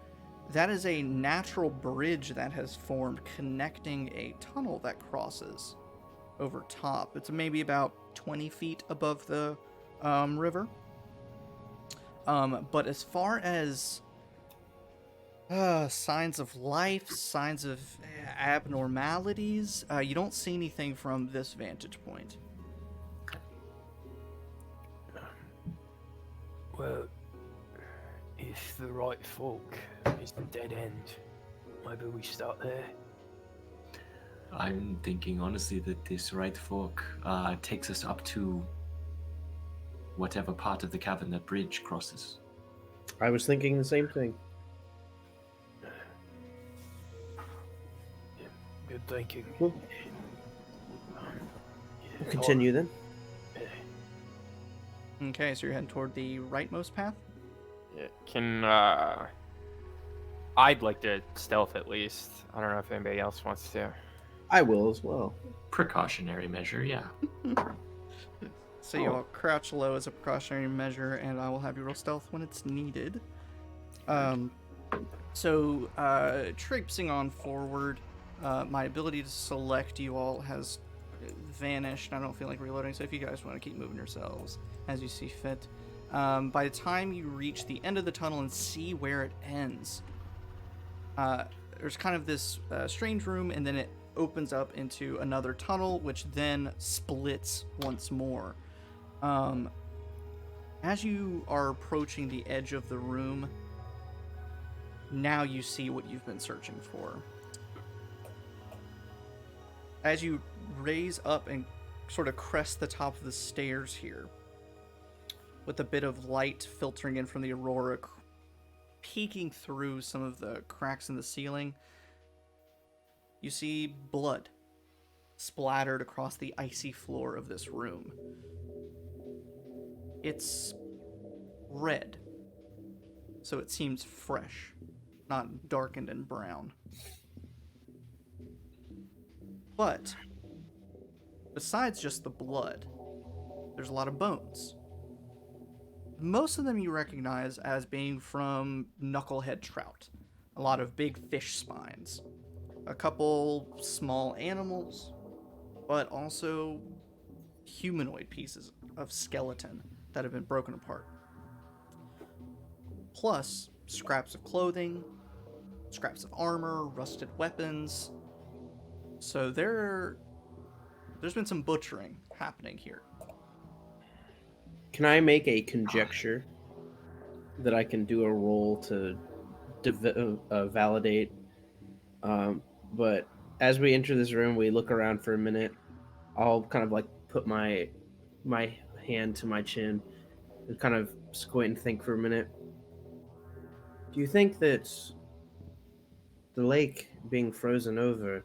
that is a natural bridge that has formed connecting a tunnel that crosses over top. It's maybe about 20 feet above the river. But as far as signs of life, signs of abnormalities, you don't see anything from this vantage point. Well, if the right fork is the dead end, maybe we start there. I'm thinking honestly that this right fork takes us up to whatever part of the cavern that bridge crosses. I was thinking the same thing. Yeah, good thinking. Cool. We'll continue then. Okay, so you're heading toward the rightmost path? Yeah. I'd like to stealth at least. I don't know if anybody else wants to. I will as well. Precautionary measure, yeah. So you all crouch low as a precautionary measure, and I will have you roll stealth when it's needed. Traipsing on forward, my ability to select you all has vanished. I don't feel like reloading, so if you guys want to keep moving yourselves as you see fit. By the time you reach the end of the tunnel and see where it ends, there's kind of this strange room, and then it opens up into another tunnel, which then splits once more. As you are approaching the edge of the room, Now you see what you've been searching for. As you raise up and sort of crest the top of the stairs here, with a bit of light filtering in from the aurora, peeking through some of the cracks in the ceiling, you see blood splattered across the icy floor of this room. It's red, so it seems fresh, not darkened and brown. But besides just the blood, there's a lot of bones. Most of them you recognize as being from knucklehead trout. A lot of big fish spines. A couple small animals, but also humanoid pieces of skeleton that have been broken apart. Plus, scraps of clothing, scraps of armor, rusted weapons. So there's been some butchering happening here. Can I make a conjecture that I can do a roll to validate? But as we enter this room, we look around for a minute. I'll kind of like put my hand to my chin and kind of squint and think for a minute. Do you think that the lake being frozen over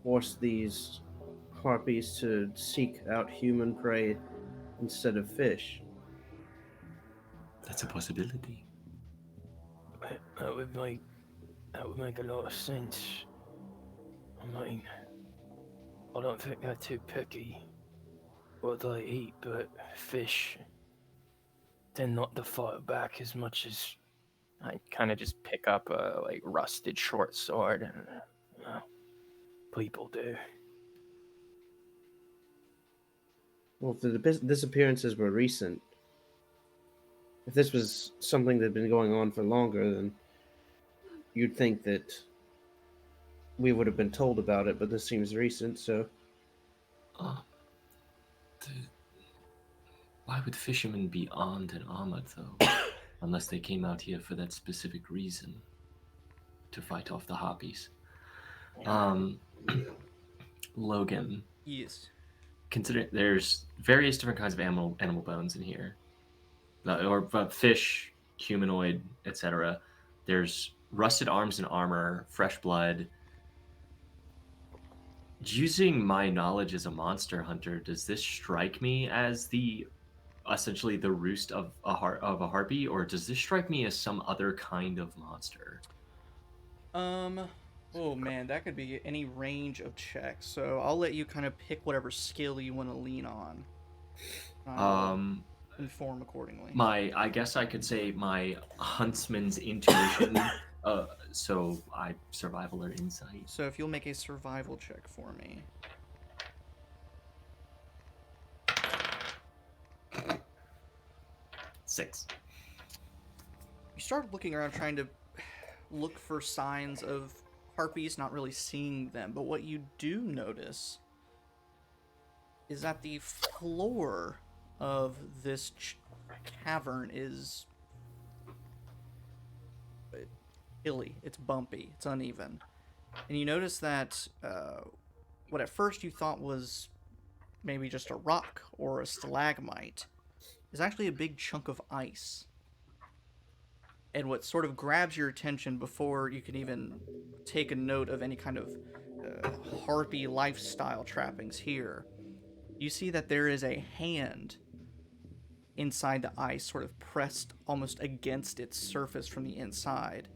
forced these harpies to seek out human prey instead of fish? That's a possibility. That would make a lot of sense. I mean, I don't think they're too picky what they eat, but fish tend not to fight back as much as I kind of just pick up a rusted short sword and people do. Well, if the disappearances were recent, if this was something that had been going on for longer, then you'd think that we would have been told about it, but this seems recent, so... Why would fishermen be armed and armored, though? Unless they came out here for that specific reason. To fight off the harpies. Logan. Yes. Consider there's various different kinds of animal bones in here. Or fish, humanoid, etc. There's rusted arms and armor, fresh blood. Using my knowledge as a monster hunter, does this strike me as essentially the roost of a harpy, or does this strike me as some other kind of monster? Oh man, that could be any range of checks. So I'll let you kind of pick whatever skill you want to lean on. Inform accordingly. I guess I could say my huntsman's intuition. So survival or insight. So if you'll make a survival check for me. 6. You start looking around trying to look for signs of harpies, not really seeing them, but what you do notice is that the floor of this cavern is hilly, it's bumpy, it's uneven. And you notice that what at first you thought was maybe just a rock or a stalagmite is actually a big chunk of ice. And what sort of grabs your attention before you can even take a note of any kind of harpy lifestyle trappings here, you see that there is a hand inside the ice, sort of pressed almost against its surface from the inside.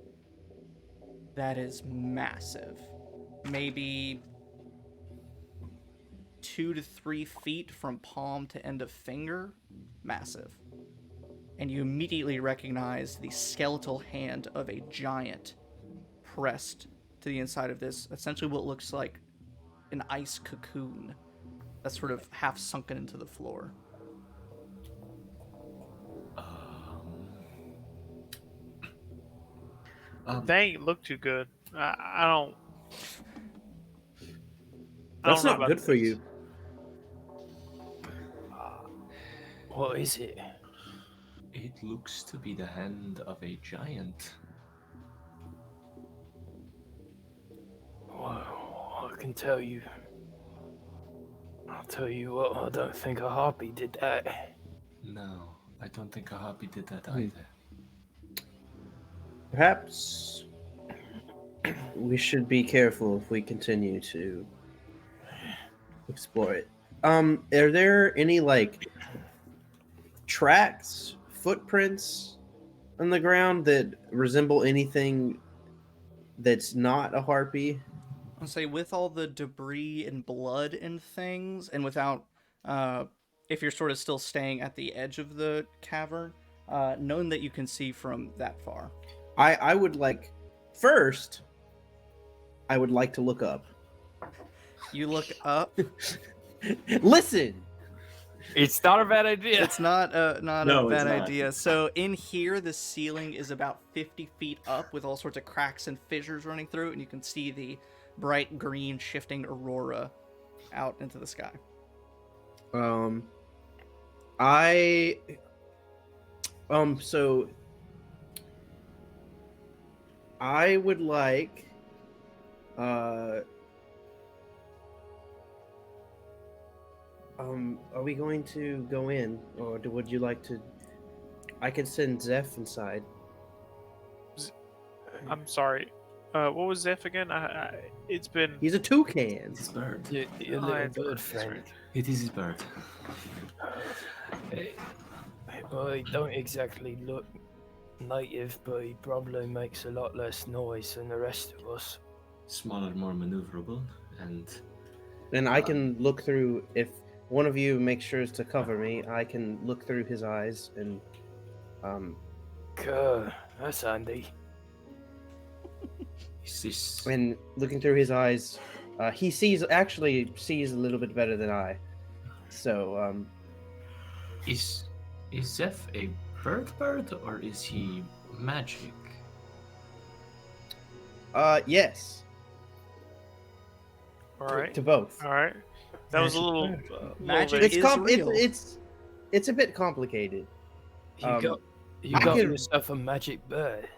That is massive. Maybe 2 to 3 feet from palm to end of finger. Massive. And you immediately recognize the skeletal hand of a giant pressed to the inside of this, essentially what looks like an ice cocoon that's sort of half sunken into the floor. They ain't look too good. I don't. That's know not about good for this. you. What is it? It looks to be the hand of a giant. can tell you. I'll tell you what, I don't think a harpy did that. No, I don't think a harpy did that either. Perhaps we should be careful if we continue to explore it. Are there any like tracks, footprints on the ground that resemble anything that's not a harpy? I'll say with all the debris and blood and things, and without, if you're sort of still staying at the edge of the cavern, none that you can see from that far. I would like, first, I would like to look up. You look up. Listen! It's not a bad idea. It's not No, a it's bad not. idea. So in here, the ceiling is about 50 feet up with all sorts of cracks and fissures running through it, and you can see the bright green shifting aurora out into the sky. So I would like, are we going to go in, or would you like to? I could send Zeph inside. I'm sorry. What was Zeph again? It's been. He's a toucan. It's his bird. Your Oh, little it's bird bird, friend. It is his bird. Well, he don't exactly look native, but he probably makes a lot less noise than the rest of us. Smaller, more maneuverable, And I can look through, if one of you makes sure to cover me, I can look through his eyes and, That's handy. and looking through his eyes, he actually sees a little bit better than I. So, Is Zeph a bird, or is he magic? yes, All right. to both. All right. That was a little. Magic bit- is real. It's a bit complicated. You Um, got I can- yourself a magic bird.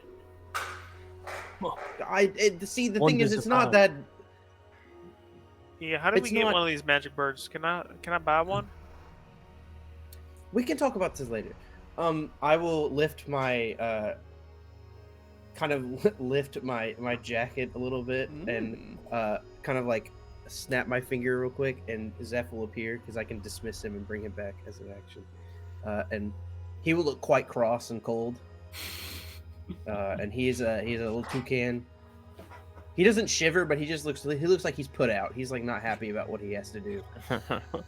The thing Wonders is, it's of not how. that. Yeah. How do we It's get not- one of these magic birds? Can I buy one? We can talk about this later. I will lift my lift my jacket a little bit and kind of like snap my finger real quick, and Zeph will appear because I can dismiss him and bring him back as an action. And he will look quite cross and cold. And he's a little toucan. He doesn't shiver, but he looks like he's put out. He's like not happy about what he has to do.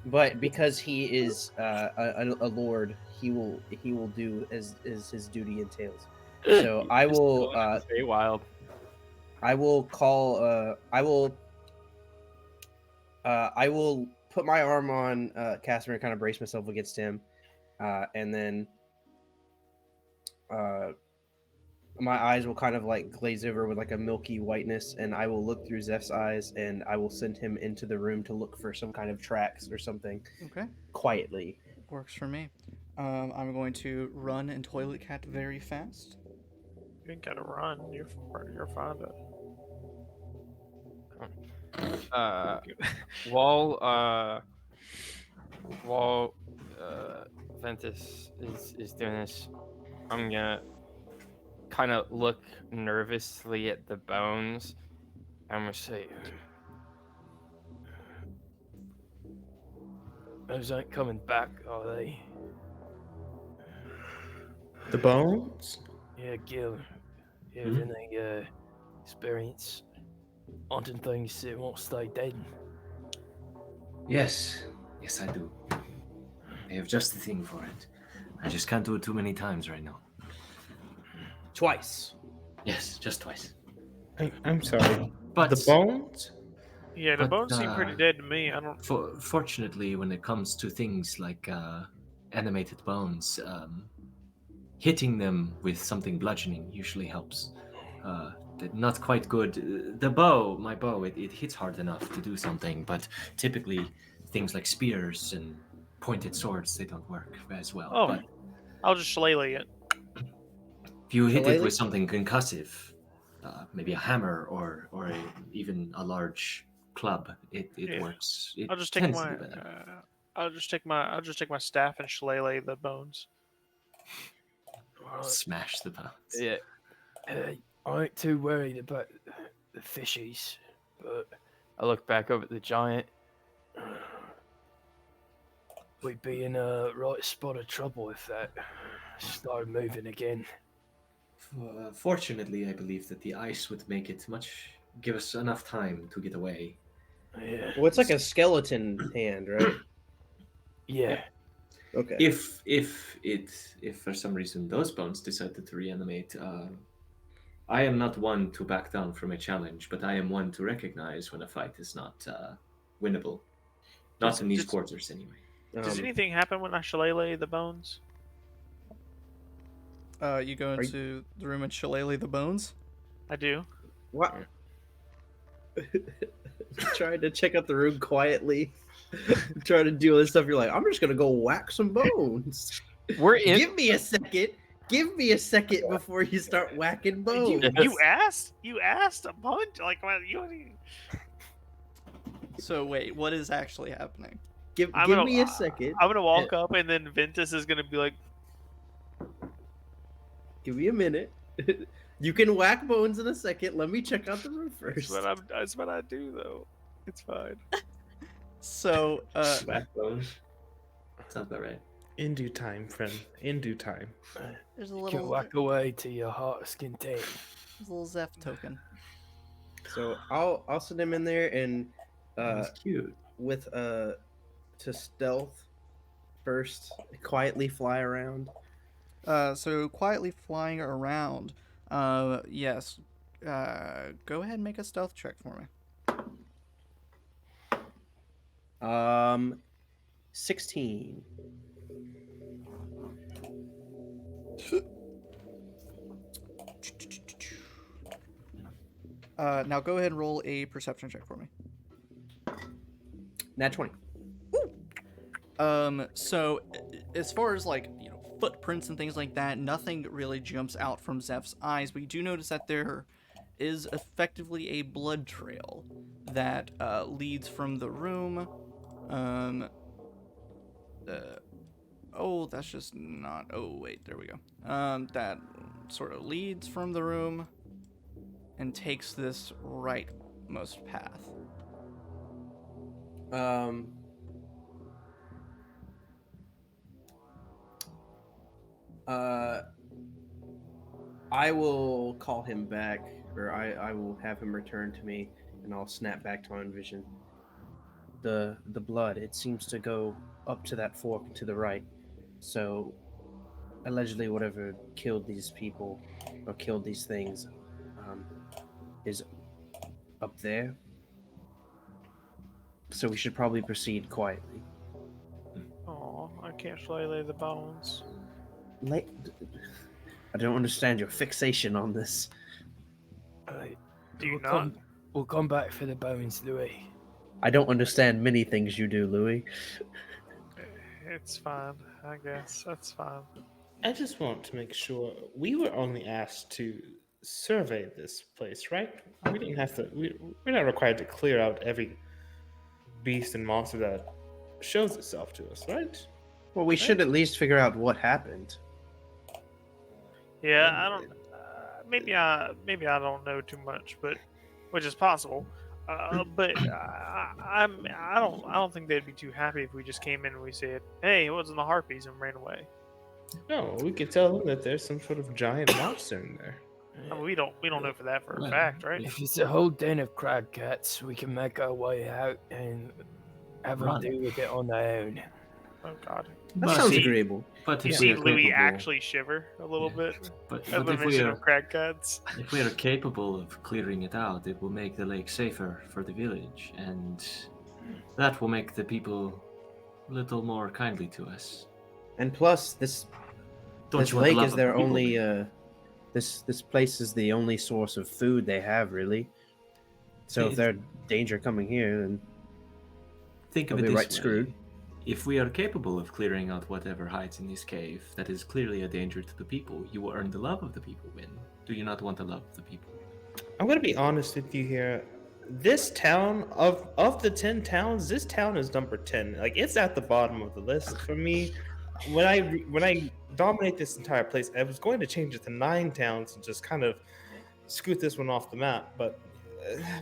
But because he is a lord, he will do as his duty entails. So I will Stay wild. I will call I will put my arm on Casimir and kind of brace myself against him, and then my eyes will kind of like glaze over with like a milky whiteness, and I will look through Zeph's eyes, and I will send him into the room to look for some kind of tracks or something Okay, quietly. works for me. I'm going to run and toilet cat very fast. You ain't gotta run. You're fine. While Ventus is doing this, I'm gonna kind of look nervously at the bones. I'm gonna say, Those ain't coming back, are they? The bones? Yeah, Gil. You have any experience haunting things that won't stay dead? Yes, I do. I have just the thing for it. I just can't do it too many times right now. Twice. Yes, just twice. I'm sorry. But The bones? Yeah, the But, bones seem pretty dead to me. I don't. fortunately, when it comes to things like animated bones, hitting them with something bludgeoning usually helps. Not quite good. My bow, it hits hard enough to do something, but typically things like spears and pointed swords, they don't work as well. Oh, But I'll just shillelagh it. if you hit it Shillelagh? with something concussive, maybe a hammer or even a large club. It Yeah. works. It I'll just take tends to my. do better. I'll just take my staff and shillelagh the bones. Right. Smash the bones. Yeah. I ain't too worried about the fishies, but I look back over at the giant. we'd be in a right spot of trouble if that started moving again. Fortunately, I believe that the ice would give us enough time to get away. Yeah. Well, it's like a skeleton hand, right? Yeah. Okay. If for some reason those bones decided to reanimate, I am not one to back down from a challenge, but I am one to recognize when a fight is not winnable. Not in these quarters, anyway. Does anything happen when I shillelagh the bones? You go into the room and shillelagh the bones? I do. What? Trying to check out the room quietly. Trying to do all this stuff. You're like, I'm just gonna go whack some bones. We're in. Give me a second. Give me a second before you start whacking bones. You asked? You asked a bunch? Like, what? So wait, what is actually happening? Give me a second. I'm gonna walk up, and then Ventus is gonna be like, Give me a minute. You can whack bones in a second. Let me check out the room first. That's what I do, though. It's fine. So, Whack bones. Sounds about right. In due time, friend. In due time. there's a You little, can whack away to your heart's content. there's a little Zeph token. So I'll send him in there and That's cute. with to stealth first, quietly fly around. So quietly flying around. Yes. Go ahead and make a stealth check for me. 16. Now go ahead and roll a perception check for me. Nat 20. So as far as like, footprints and things like that, nothing really jumps out from Zeph's eyes, but you do notice that there is effectively a blood trail that leads from the room. That's just not. Oh, wait, there we go. That sort of leads from the room and takes this rightmost path. I will call him back, or I will have him return to me, and I'll snap back to my own vision. The blood, it seems to go up to that fork to the right. So, allegedly, whatever killed these people, or killed these things, is up there. So we should probably proceed quietly. Oh, I can't shillelagh the bones. I don't understand your fixation on this. Do you we'll not? We'll come back for the bones, Louis. I don't understand many things you do, Louis. It's fine, I guess. That's fine. I just want to make sure we were only asked to survey this place, right? We didn't have to. We're not required to clear out every beast and monster that shows itself to us, right? Well, we should at least figure out what happened. Yeah, I don't. Maybe I don't know too much, but which is possible. But I don't think they'd be too happy if we just came in and we said, "Hey, it wasn't the harpies," and ran away. No, we could tell them that there's some sort of giant monster in there. I mean, we don't know for that for a fact, right? If it's a whole den of crab cats, we can make our way out and have them deal with it on their own. Oh God. That sounds agreeable. But You if see we are Louis capable, actually shiver a little bit but at the if we mention are of crab cats. if we are capable of clearing it out, it will make the lake safer for the village, and that will make the people a little more kindly to us. And plus, this Don't you want the lake love is of their the people, only. man? This place is the only source of food they have, really. So if there's danger coming here, then Think of they'll it be this right way. screwed. If we are capable of clearing out whatever hides in this cave that is clearly a danger to the people, you will earn the love of the people, Win. Do you not want the love of the people? I'm gonna be honest with you here. this town of the 10 towns, this town is number 10. Like it's at the bottom of the list for me. When I dominate this entire place, I was going to change it to 9 towns and just kind of scoot this one off the map, but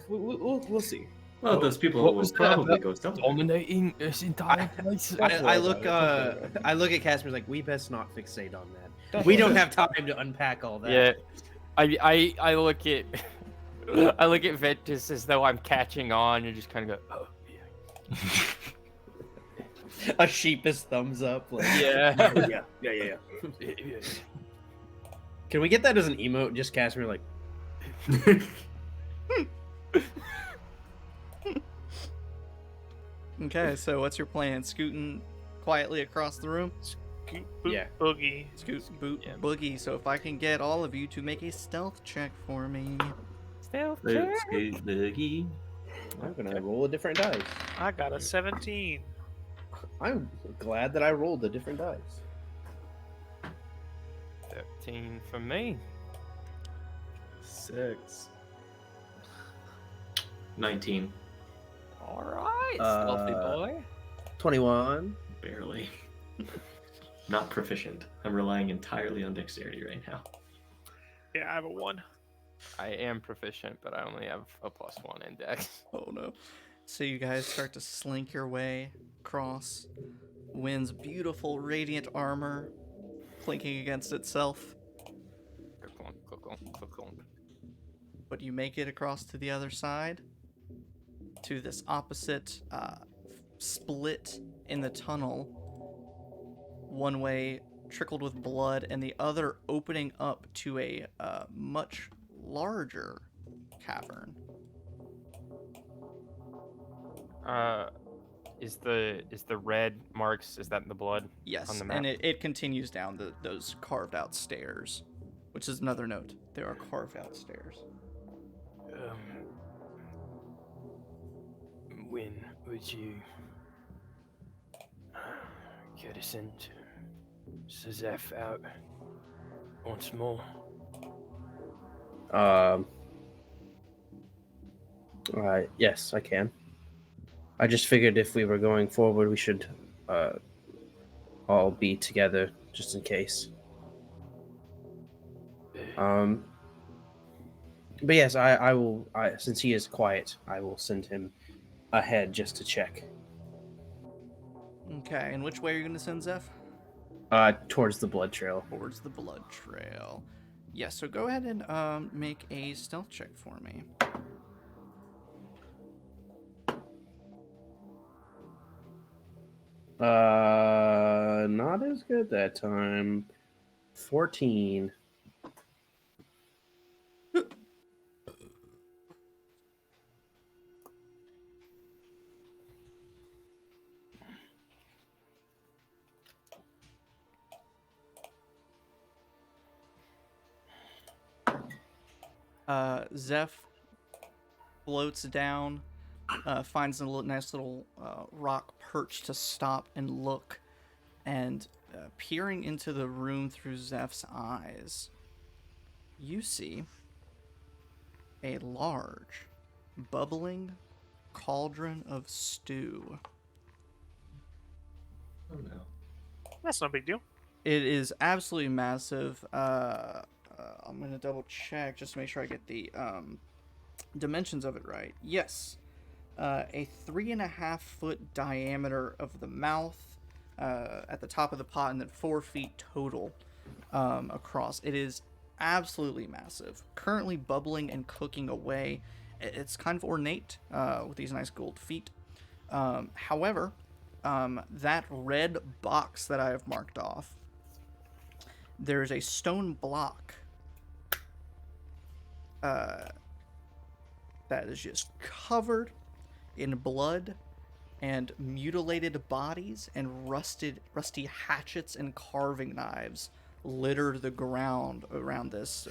we'll see. Well, those people What will was that probably about go somewhere. dominating this entire place? I look I look at Casper's like, we best not fixate on that. We don't have time to unpack all that. Yeah, I look at I look at Ventus as though I'm catching on and just kind of go, oh yeah. A sheepish thumbs up. Like, Yeah. yeah. Can we get that as an emote? Just Casper like. Okay, so what's your plan? Scooting quietly across the room? Yeah. Boogie. Scoot, boot, Yeah. boogie. So if I can get all of you to make a stealth check for me. Stealth Let's go boogie. I'm gonna roll a different dice. I got a 17. I'm glad that I rolled a different dice. 13 for me. 6. 19. All right, stealthy Uh, boy. 21. Barely. Not proficient. I'm relying entirely on dexterity right now. Yeah, I have a 1. I am proficient, but I only have a +1 index. Oh no. So you guys start to slink your way across Wynn's beautiful radiant armor clinking against itself. But you make it across to the other side, to this opposite split in the tunnel. One way trickled with blood, and the other opening up to a much larger cavern. Is the red marks, is that the blood? Yes, On the map? and it continues down those carved out stairs, which is another note. There are carved out stairs. When would you get us into Zeph out once more? Yes, I can. I just figured if we were going forward, we should all be together just in case. But yes, I will. Since he is quiet, I will send him ahead just to check. Okay, and which way are you going to send Zeph? Towards the blood trail. Towards the blood trail. Yes, so go ahead and make a stealth check for me. Not as good that time. 14. Zeph floats down, finds a nice little rock perch to stop and look, and peering into the room through Zeph's eyes, you see a large, bubbling cauldron of stew. Oh no. That's no big deal. It is absolutely massive. I'm gonna double check just to make sure I get the dimensions of it right. Yes, a 3.5 foot diameter of the mouth at the top of the pot, and then 4 feet total across. It is absolutely massive. Currently bubbling and cooking away. It's kind of ornate with these nice gold feet. However, that red box that I have marked off, there is a stone block that is just covered in blood and mutilated bodies, and rusty hatchets and carving knives litter the ground around this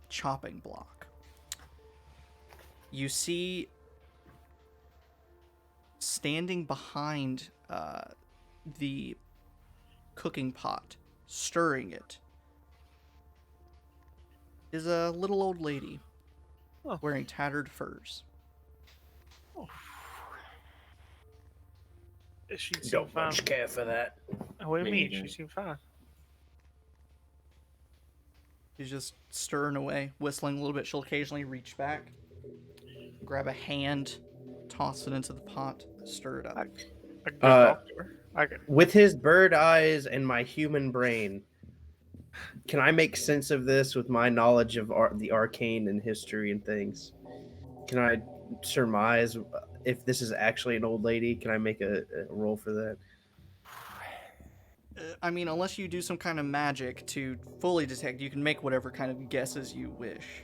chopping block. You see, standing behind the cooking pot, stirring it, is a little old lady wearing tattered furs. She seemed Don't fine. much care for that. What do you Me mean? She neither. seemed fine. She's just stirring away, whistling a little bit. She'll occasionally reach back, grab a hand, toss it into the pot, stir it up. I can go talk to her. I can. With his bird eyes and my human brain, can I make sense of this with my knowledge of the arcane and history and things? Can I surmise if this is actually an old lady? Can I make a roll for that? I mean, unless you do some kind of magic to fully detect, you can make whatever kind of guesses you wish.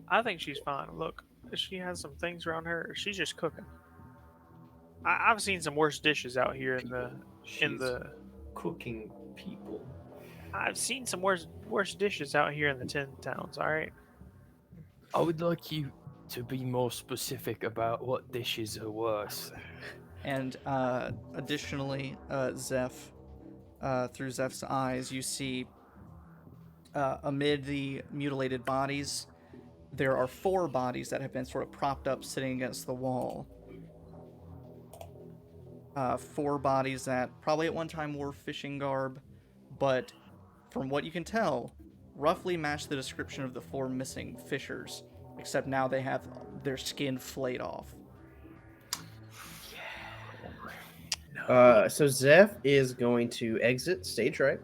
I think she's fine. Look, she has some things around her. She's just cooking. I've seen some worse dishes out here in the She's cooking people. I've seen some worse dishes out here in the Tin Towns. All right. I would like you to be more specific about what dishes are worse. And additionally, Zeph, through Zeph's eyes, you see amid the mutilated bodies, there are 4 bodies that have been sort of propped up sitting against the wall. 4 bodies that probably at one time wore fishing garb, but from what you can tell, roughly match the description of the 4 missing fishers, except now they have their skin flayed off. So Zeph is going to exit stage right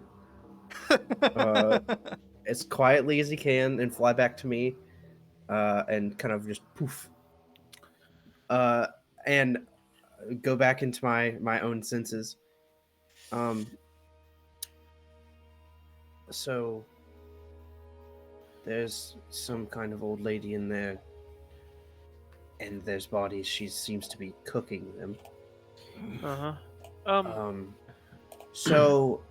as quietly as he can and fly back to me and kind of just poof and go back into my own senses. So there's some kind of old lady in there and there's bodies. She seems to be cooking them. So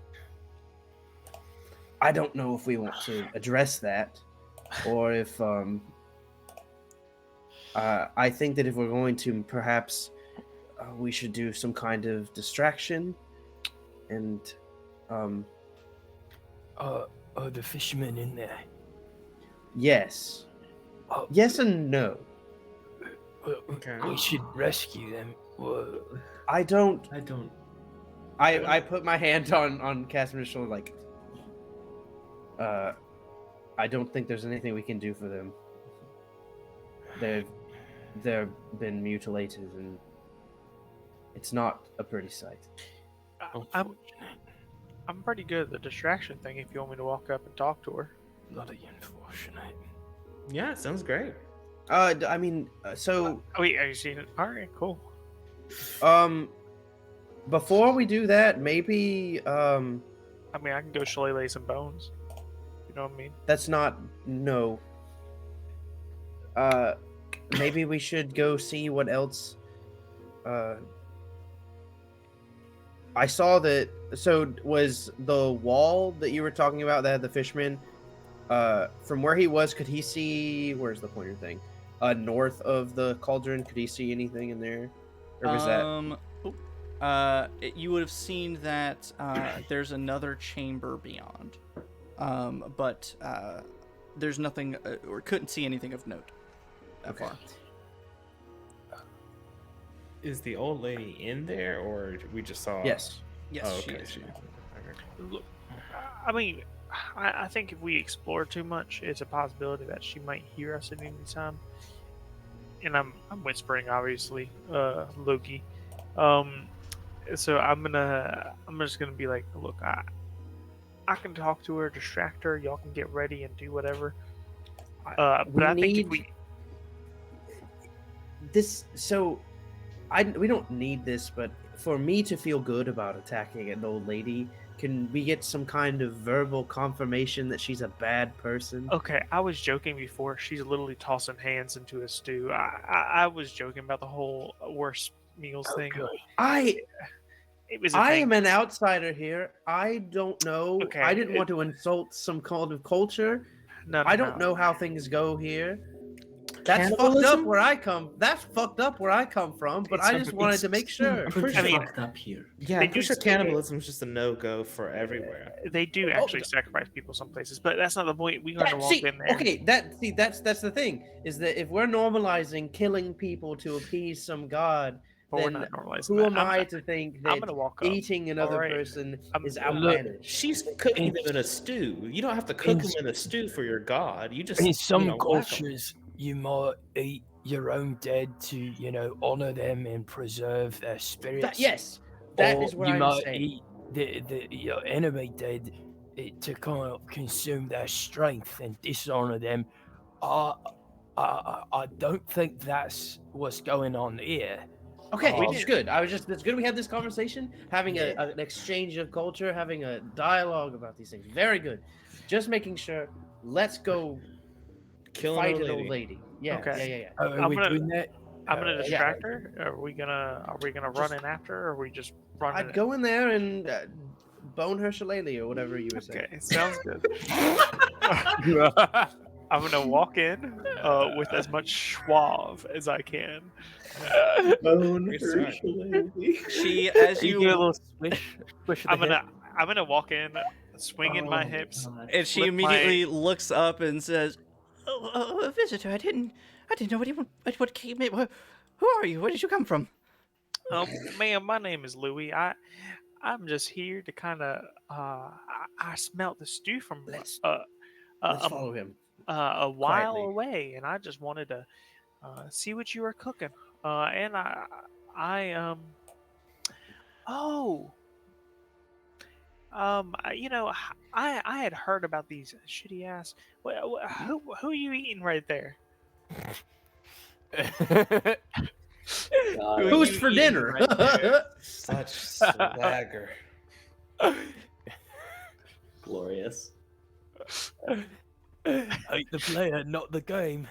I don't know if we want to address that or if I think that if we're going to, perhaps we should do some kind of distraction and Are the fishermen in there? yes. Oh. Yes and no. We should rescue them. I don't. I put my hand on Casimir's shoulder, like, I don't think there's anything we can do for them. They've been mutilated, and it's not a pretty sight. I'm pretty good at the distraction thing. If you want me to walk up and talk to her. Bloody unfortunate. Yeah, sounds great. I mean, so Oh, wait, are you seeing it? All right, cool. before we do that, maybe I mean, I can go shillelagh some bones. You know what I mean? that's not no. Maybe we should go see what else. I saw that. So was the wall that you were talking about that had the fisherman? From where he was, could he see? Where's the pointer thing? North of the cauldron, could he see anything in there? Or was you would have seen that there's another chamber beyond, but there's nothing, or couldn't see anything of note that far. Is the old lady in there, or we just saw? Yes. Yes, Oh, she okay. is. Look, I mean, I think if we explore too much, it's a possibility that she might hear us at any time. And I'm whispering, obviously, Loki. So I'm just gonna be like, look, I can talk to her, distract her. Y'all can get ready and do whatever. But I think if we this. So, we don't need this, but for me to feel good about attacking an old lady, can we get some kind of verbal confirmation that she's a bad person? Okay, I was joking before. She's literally tossing hands into a stew. I was joking about the whole worst meals thing. It was. I am an outsider here. I don't know. Okay, I didn't want to insult some kind of culture. No, I don't know how things go here. That's fucked up Cannibalism? where I come. That's fucked up where I come from. But I just wanted to make sure. I'm pretty I mean, fucked up here. Yeah, They I'm pretty do sure say- cannibalism is just a no-go for everywhere. They do actually sacrifice people some places, but that's not the point. We're going to walk in there. Okay, that's the thing is that if we're normalizing killing people to appease some god, But we're then not normalizing who that. am I to think I'm that going to walk up. eating another Alright. person is Look, outlandish? She's cooking them in a stew. You don't have to cook them in a stew for your god. You just In some whack 'em. cultures, you might eat your own dead to, honor them and preserve their spirits. Yes, that or is what you I'm might saying. eat your enemy dead to kind of consume their strength and dishonor them. I don't think that's what's going on here. Okay, We it's good. It's good we had this conversation, having an exchange of culture, having a dialogue about these things. Very good. Just making sure. Let's go Kill fight an an old old lady. lady. Yeah, Okay. yeah. Are we gonna- doing that? I'm going to yeah. distract her. Are we gonna run in after, or are we just running? I'd go in there and bone her shillelagh or whatever you were saying. Okay, sounds good. I'm gonna walk in with as much suave as I can. Great start. She, as You do a you, little swish of the I'm gonna walk in, swinging Oh my my hips. God. and she flip immediately looks up and says, "Oh, a visitor. I didn't know what came in. Who are you? Where did you come from?" Ma'am, my name is Louie. I'm just here to kind of I smelt the stew from Let's a follow him. while quietly. away, and I just wanted to see what you were cooking. And I had heard about these shitty ass. Who are you eating right there? Who's for dinner? Such swagger. Glorious. Hate the player, not the game.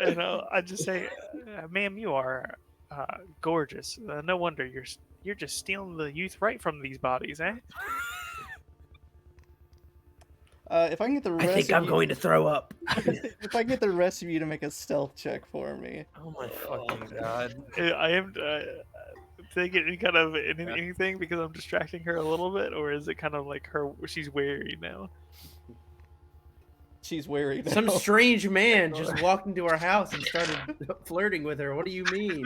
And I just say, ma'am, you are gorgeous. No wonder you're just stealing the youth right from these bodies, eh? If I can get the I rest think of I'm you, going to throw up. if I can get the rest of you to make a stealth check for me. Oh my fucking god. I am. Did I get any kind of anything because I'm distracting her a little bit, or is it kind of like she's wary now? She's wary. Some now. strange man just walked into our house and started flirting with her. What do you mean?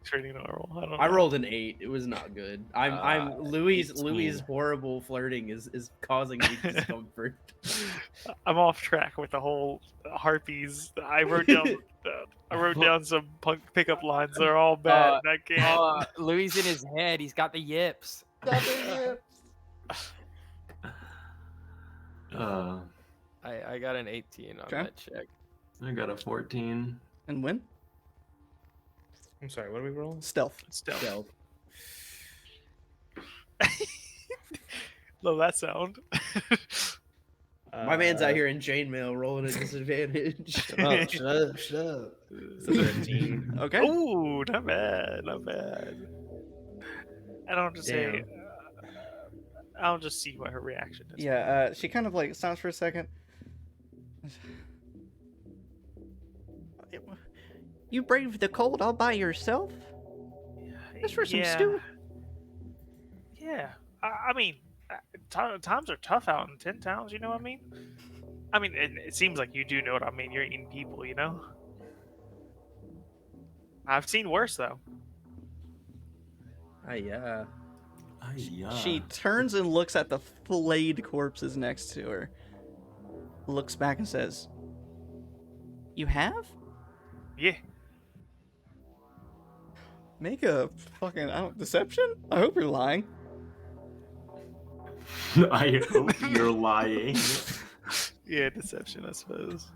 Trading normal. I don't know. I rolled an 8. It was not good. I'm Louis' 18. horrible flirting is causing me discomfort. I'm off track with the whole harpies. I wrote down some punk pickup lines. They're all bad. And I can't. Louis in his head. He's got the yips. I got an 18 on Okay. that check. I got a 14. And win? I'm sorry, what are we rolling? Stealth. Stealth. Love that sound. My man's out here in chainmail rolling a disadvantage. Shut up. It's a 13. Okay. Ooh, not bad, not bad. And I'll just say, I'll just see what her reaction is. Yeah, she kind of like stops for a second. You braved the cold all by yourself? Just for some stew? Yeah, I mean, times are tough out in 10 towns. You know what I mean? I mean, it seems like you do know what I mean. You're eating people, you know. I've seen worse though. Yeah. She turns and looks at the flayed corpses next to her. Looks back and says, "You have?" Yeah. Make a fucking deception? I hope you're lying. I hope you're lying. Yeah, deception, I suppose.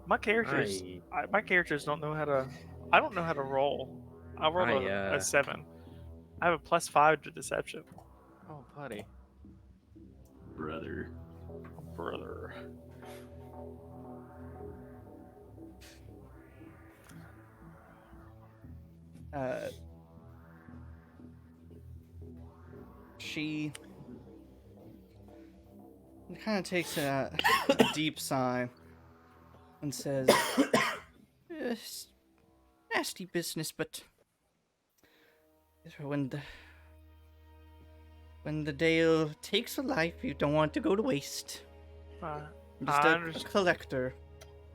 My characters, my characters don't know how to. I don't know how to roll. I rolled a 7. I have a +5 to deception. Oh, buddy. Brother. she kind of takes a deep sigh and says, "It's nasty business, but when the Dale takes a life, you don't want to go to waste. I'm just I a understand. collector,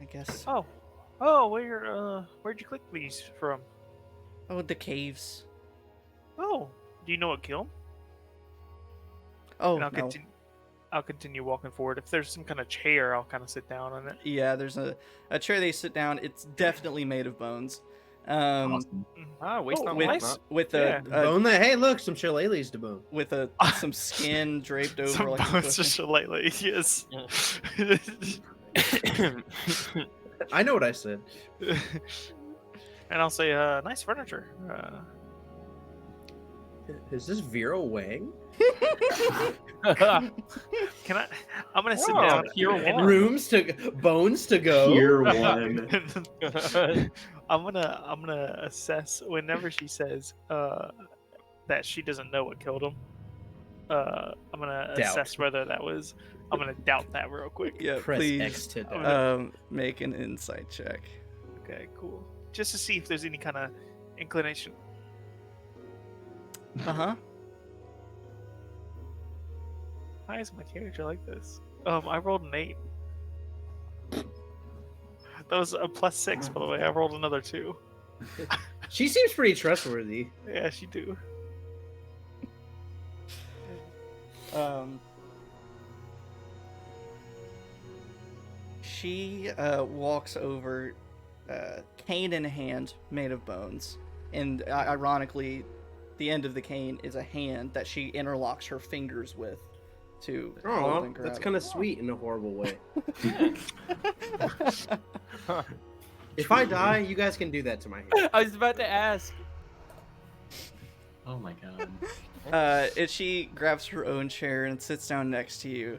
I guess. Where'd you click these from? Oh, the caves. Oh, do you know what killed him? Oh, And no. I'll continue walking forward. If there's some kind of chair, I'll kind of sit down on it. Yeah, there's a chair they sit down. It's definitely made of bones. Awesome. Waste not with want not. with Yeah. Bone that. Hey, look, some shillelaghs to bone. with some skin draped over Some like a bones to cushion. shillelagh, yes. I know what I said. And I'll say, nice furniture. Is this Vera Wang? Can I? I'm gonna sit down. pure and- one. Rooms to bones to go. Tier 1. I'm gonna assess whenever she says that she doesn't know what killed him. I'm gonna Doubt. assess whether that was. I'm gonna doubt that real quick. Yeah, Press please. X to doubt. Make an insight check. Okay, cool. Just to see if there's any kind of inclination. Uh-huh. Why is my character like this? I rolled an 8. That was a +6, by the way. I rolled another 2. She seems pretty trustworthy. Yeah, she do. She walks over, cane in hand, made of bones, and ironically, the end of the cane is a hand that she interlocks her fingers with to hold Oh, and grab. that's kind of sweet in a horrible way. If I die, you guys can do that to my hand. I was about to ask. Oh my god. And she grabs her own chair and sits down next to you.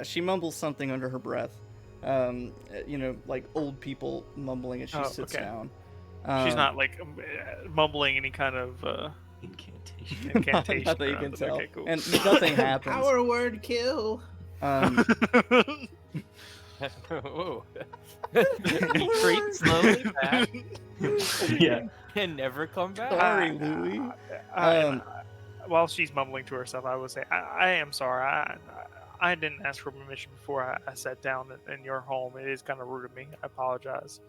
She mumbles something under her breath. Like old people mumbling as she sits okay. down. She's not like mumbling any kind of Incantation. incantation. Not that you or can nothing. tell. Okay, cool. And nothing happens. Power word kill. Ooh. Retreat slowly back Yeah. and never come back. Sorry, Louis. While she's mumbling to herself, I would say, I am sorry. I didn't ask for permission before I sat down in your home. It is kind of rude of me. I apologize.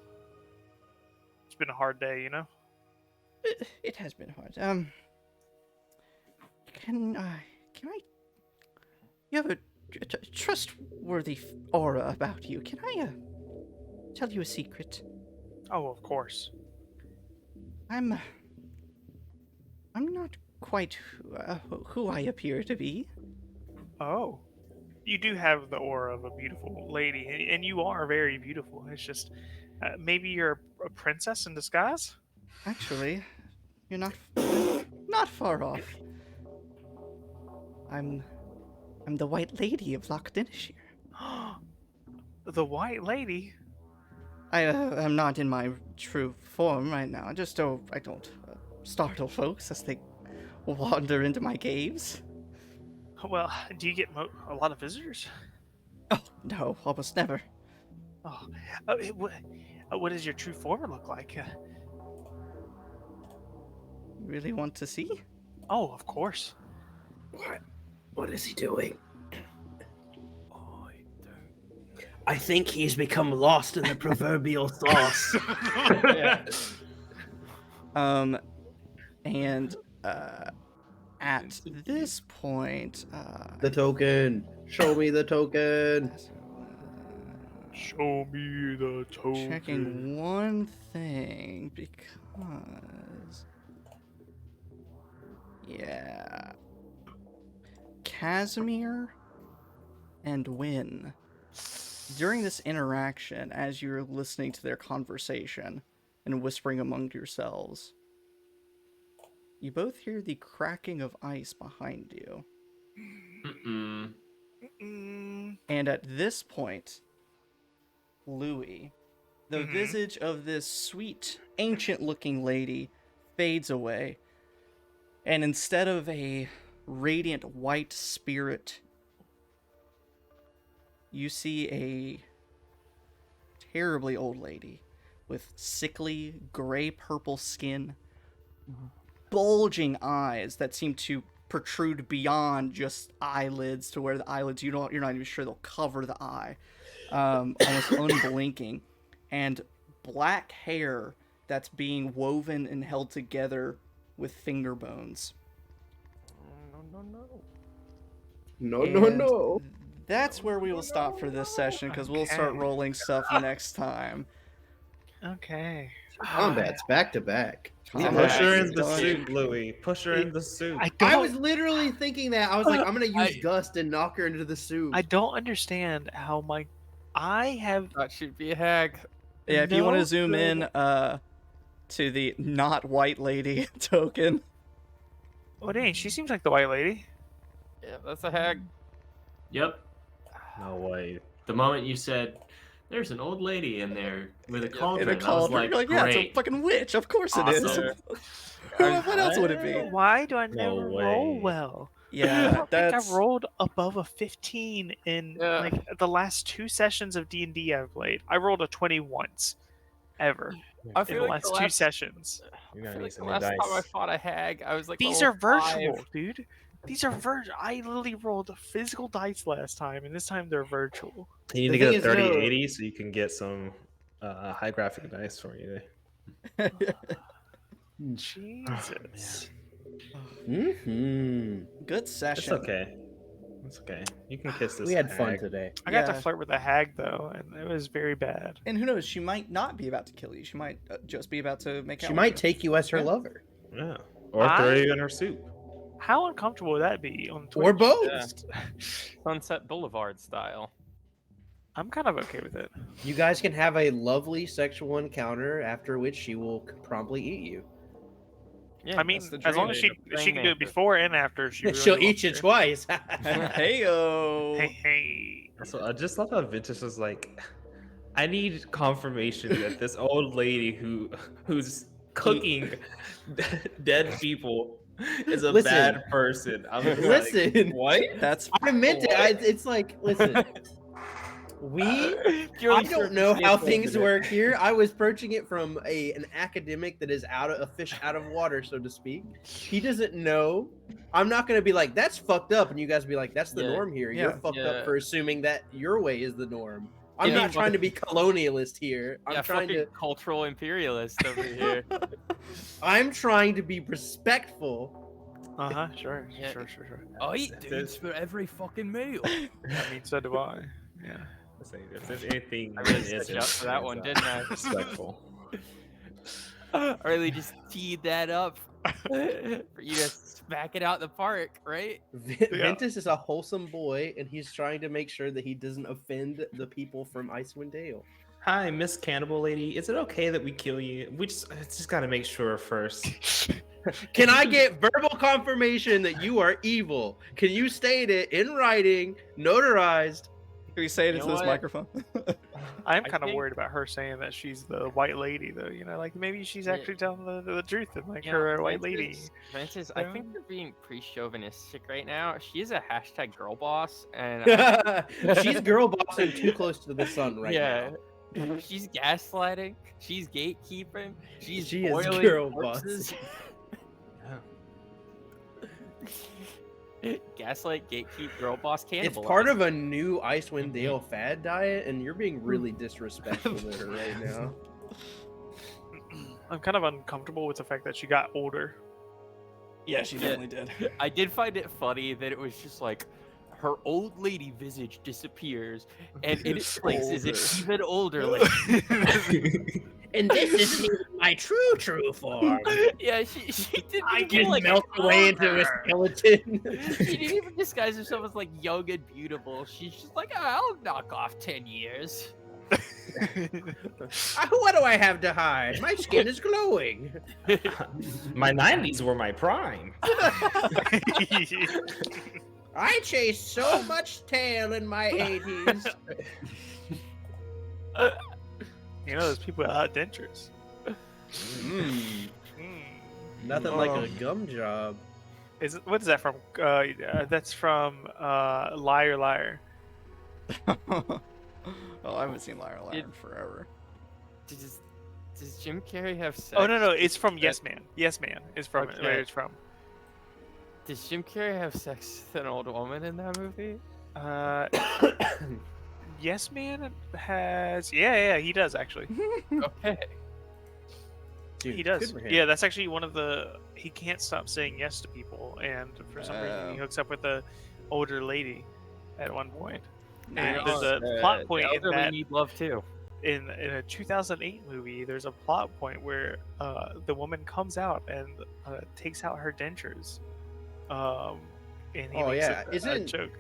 It's been a hard day, you know? It has been hard. Can I? You have a trustworthy aura about you. Can I tell you a secret? Oh, of course. I'm not quite who I appear to be. Oh. You do have the aura of a beautiful lady, and you are very beautiful. It's just, maybe you're a princess in disguise? Actually, you're not far off. I'm the White Lady of Lac Dinneshere. The White Lady? I am not in my true form right now. Just I don't startle folks as they wander into my caves. Well, do you get a lot of visitors? Oh no, almost never. Oh, what does your true form look like? Really want to see? Oh, of course. What is he doing? I think he's become lost in the proverbial sauce. And at this point, The token. Show me the token. Show me the token. checking one thing because, yeah, Casimir and Wynn. During this interaction, as you're listening to their conversation and whispering among yourselves, you both hear the cracking of ice behind you. And at this point, Louis, the visage of this sweet, ancient-looking lady fades away, and instead of a radiant white spirit, you see a terribly old lady with sickly gray-purple skin, bulging eyes that seem to protrude beyond just eyelids to where the eyelids you're not even sure they'll cover the eye, almost unblinking, and black hair that's being woven and held together with finger bones. No, And that's where we will stop for this session, because we'll start Okay. rolling stuff next time. Okay. Combat's back to back. Combat Push her in the done. soup, Louis. Push her in the soup. I was literally thinking that. I was like, I'm gonna use gust and knock her into the soup. I don't understand how I have That should be a hag. Yeah, if you want no to zoom in to the not white lady token. Oh dang, she seems like the white lady. Yeah, that's a hag. Yep. No way. The moment you said, "There's an old lady in there with a cauldron," In a cauldron. I was You're like, yeah, it's a "Great." fucking witch. Of course it is. Awesome. What else would it be? Why do I never roll way. well? I Yeah, don't think that's I've rolled above a 15 in Yeah. like the last 2 sessions of D&D I've played. I rolled a 20 once, ever, I in feel the like last the 2 last, sessions. You're I gonna feel need like the some new last dice. time I fought a hag, I was like These level are 5. virtual, dude. These are virtual. I literally rolled physical dice last time, and this time they're virtual. You need The to get thing a is, no- 3080 so you can get some high graphic dice for you. Jesus. Mm-hmm. good It's session. okay. It's okay. You can kiss this. We had fun hag. today. I got to Yeah. flirt with a hag, though, and it was very bad. And who knows, she might not be about to kill you. She might just be about to make out She with might you. take you as her Yeah. lover. Yeah. Or throw you in her soup. How uncomfortable would that be on Twitch? Or both. Yeah. Sunset Boulevard style. I'm kind of okay with it. You guys can have a lovely sexual encounter, after which she will promptly eat you. Yeah, I mean, that's the as long dream. as she can do it before and after, she really She'll wants eat you to. twice. Heyo. Hey, hey. So I just love how Vintage was like, I need confirmation that this old lady who's cooking dead people is a Listen. bad person. I'm just Listen. like, what? That's I meant it. It's like, listen. I don't know how things work here. I was purchasing it from an academic that is a fish out of water, so to speak. He doesn't know. I'm not going to be like, that's fucked up, and you guys be like, that's the Yeah. norm here. Yeah. You're fucked Yeah. up for assuming that your way is the norm. I'm Yeah. not trying to be colonialist here. Yeah, I'm trying fucking to cultural imperialist over here. to be respectful. Sure. Yeah. Sure. I eat That's dudes for every fucking meal. I mean, so do I. Yeah. If there's anything I really that set you is, up for that one, didn't I? Respectful. I really just teed that up for you to smack it out the park, right? Ventus is a wholesome boy, and he's trying to make sure that he doesn't offend the people from Icewind Dale. Hi, Miss Cannibal Lady. Is it okay that we kill you? I just gotta make sure first. Can I get verbal confirmation that you are evil? Can you state it in writing, notarized? Can we say it You into know this what? microphone? I'm I kind of think- worried about her saying that she's the white lady, though. You know, like maybe she's Yeah. actually telling the truth and like Yeah, her a white lady. Francis, I Yeah. think you're being pre-chauvinistic right now. She is a hashtag girl boss, and She's girl bossing too close to the sun right yeah, now. she's gaslighting. She's gatekeeping. She is boiling girl corpses. Gaslight, gatekeep, girl boss, It's cannibal. part of a new Icewind Dale fad diet, and you're being really disrespectful to her right now. I'm kind of uncomfortable with the fact that she got older. Yeah, she definitely did. I did find it funny that it was just like her old lady visage disappears, and in its place is an even older lady. And this is my true form. Yeah, she didn't I even can like melt away into a skeleton. She didn't even disguise herself as like young and beautiful. She's just like, oh, I'll knock off 10 years. What do I have to hide? My skin is glowing. My 90s were my prime. I chased so much tail in my 80s. You know, those people without dentures. Nothing like a gum job. What is that from? That's from Liar Liar. Oh, I haven't seen Liar Liar in forever. Does Jim Carrey have sex? Oh no, it's from Yes Man. Yes Man is from Okay. where it's from. Does Jim Carrey have sex with an old woman in that movie? Yes Man has. Yeah, he does actually. Okay. Dude, He does. good for him. Yeah, that's actually one of the. He can't stop saying yes to people, and for some reason he hooks up with a older lady at one point. And Nice. there's a plot point the in elderly that. need love too. In a 2008 movie, there's a plot point where the woman comes out and takes out her dentures. And he Oh, makes yeah. a joke.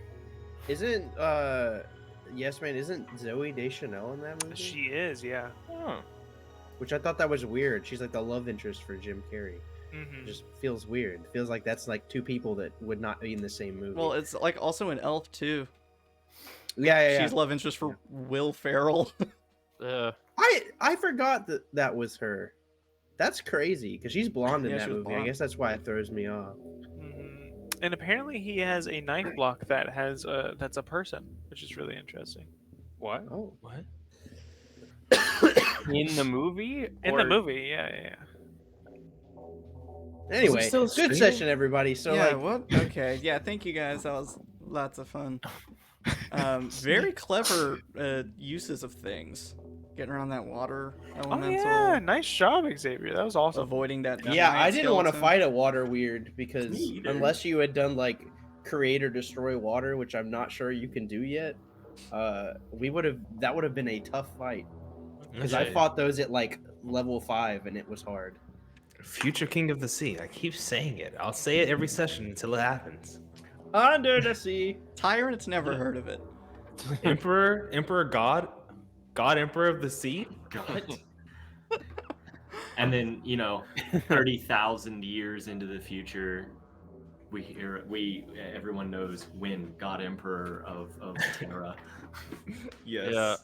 Isn't Yes Man? Isn't Zoe Deschanel in that movie? She is, yeah. Oh. Which I thought that was weird. She's like the love interest for Jim Carrey. Mm-hmm. It just feels weird. It feels like that's like two people that would not be in the same movie. Well, it's like also an Elf too. yeah. She's love interest for Will Ferrell. I forgot that was her. That's crazy because she's blonde in Yeah, that she was movie. I blonde. guess that's why it throws me off. And apparently he has a knife block that has that's a person, which is really interesting. What? Oh, What? In the movie? In the movie, yeah. anyway, still good streaming? session, everybody. So yeah, like, what? Okay, yeah, thank you guys. That was lots of fun. Very clever uses of things. Getting around that water Oh elemental. yeah, nice job, Xavier. That was awesome. Avoiding that. yeah, I giant didn't want to skeleton. fight a water weird because Me either. unless you had done like create or destroy water, which I'm not sure you can do yet, that would have been a tough fight because I Okay. fought those at like level 5 and it was hard. Future King of the Sea. I keep saying it. I'll say it every session until it happens. Under the sea. Tyrant's never heard of it. Emperor, God Emperor of the Sea. God. And then 30,000 years into the future, everyone knows when God Emperor of Terra. Yes.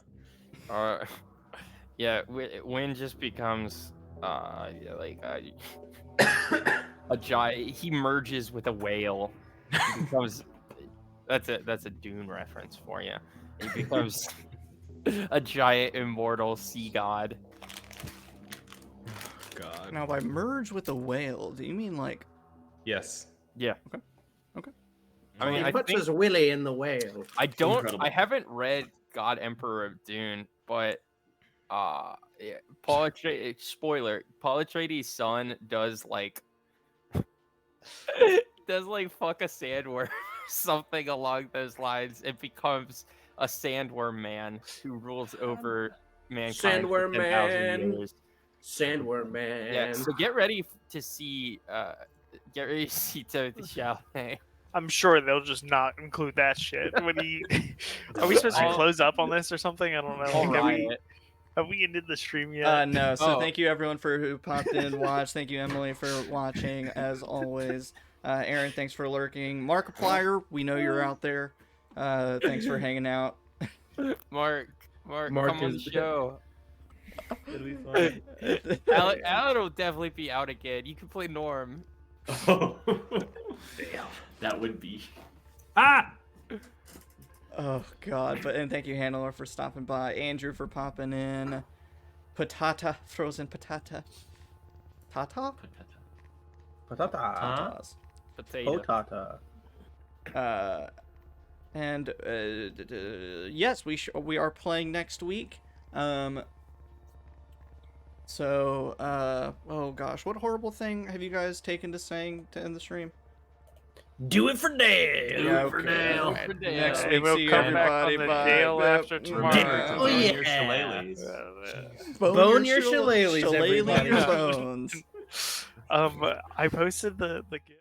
Yeah. Wynn just becomes like a giant. He merges with a whale. He becomes that's a Dune reference for you. He becomes a giant immortal sea god. God. Now, by merge with a whale, do you mean like? Yes. Yeah. Okay. I mean, He I puts think his willy in the whale. I don't. Incredible. I haven't read God Emperor of Dune, but yeah, Paul spoiler. Paul Atreides' son does like fuck a sandworm, something along those lines. It becomes a sandworm man who rules over mankind for Sandworm 10,000 man. years. Sandworm man. Yeah, so get ready to see Timothy Chalamet. I'm sure they'll just not include that shit. When are we supposed to All- close up on this or something? I don't know. All Like, right. have we ended the stream yet? No. So Oh. thank you everyone who popped in and watched. Thank you Emily for watching as always. Aaron, thanks for lurking. Markiplier, we know you're out there. Thanks for hanging out. Mark, Mark come on the is- show. It'll be fun. Alan will definitely be out again. You can play Norm. Oh, damn. That would be. Oh God! And thank you Hannah for stopping by. Andrew for popping in. Patata, frozen patata. Tata. Patata. Tatas. Potato. Potata. And yes, we are playing next week. So oh gosh, what horrible thing have you guys taken to saying to end the stream? Do it for Dale. Yeah, for okay. Dale. Alright. For Dale. Next And week, we'll see you come back everybody. on the Bye. Dale Yep. after Dinner tomorrow. to Oh, bone yeah. your shillelaghs. Bone your shillelaghs, shillelagh everybody. your bones. I posted the gift.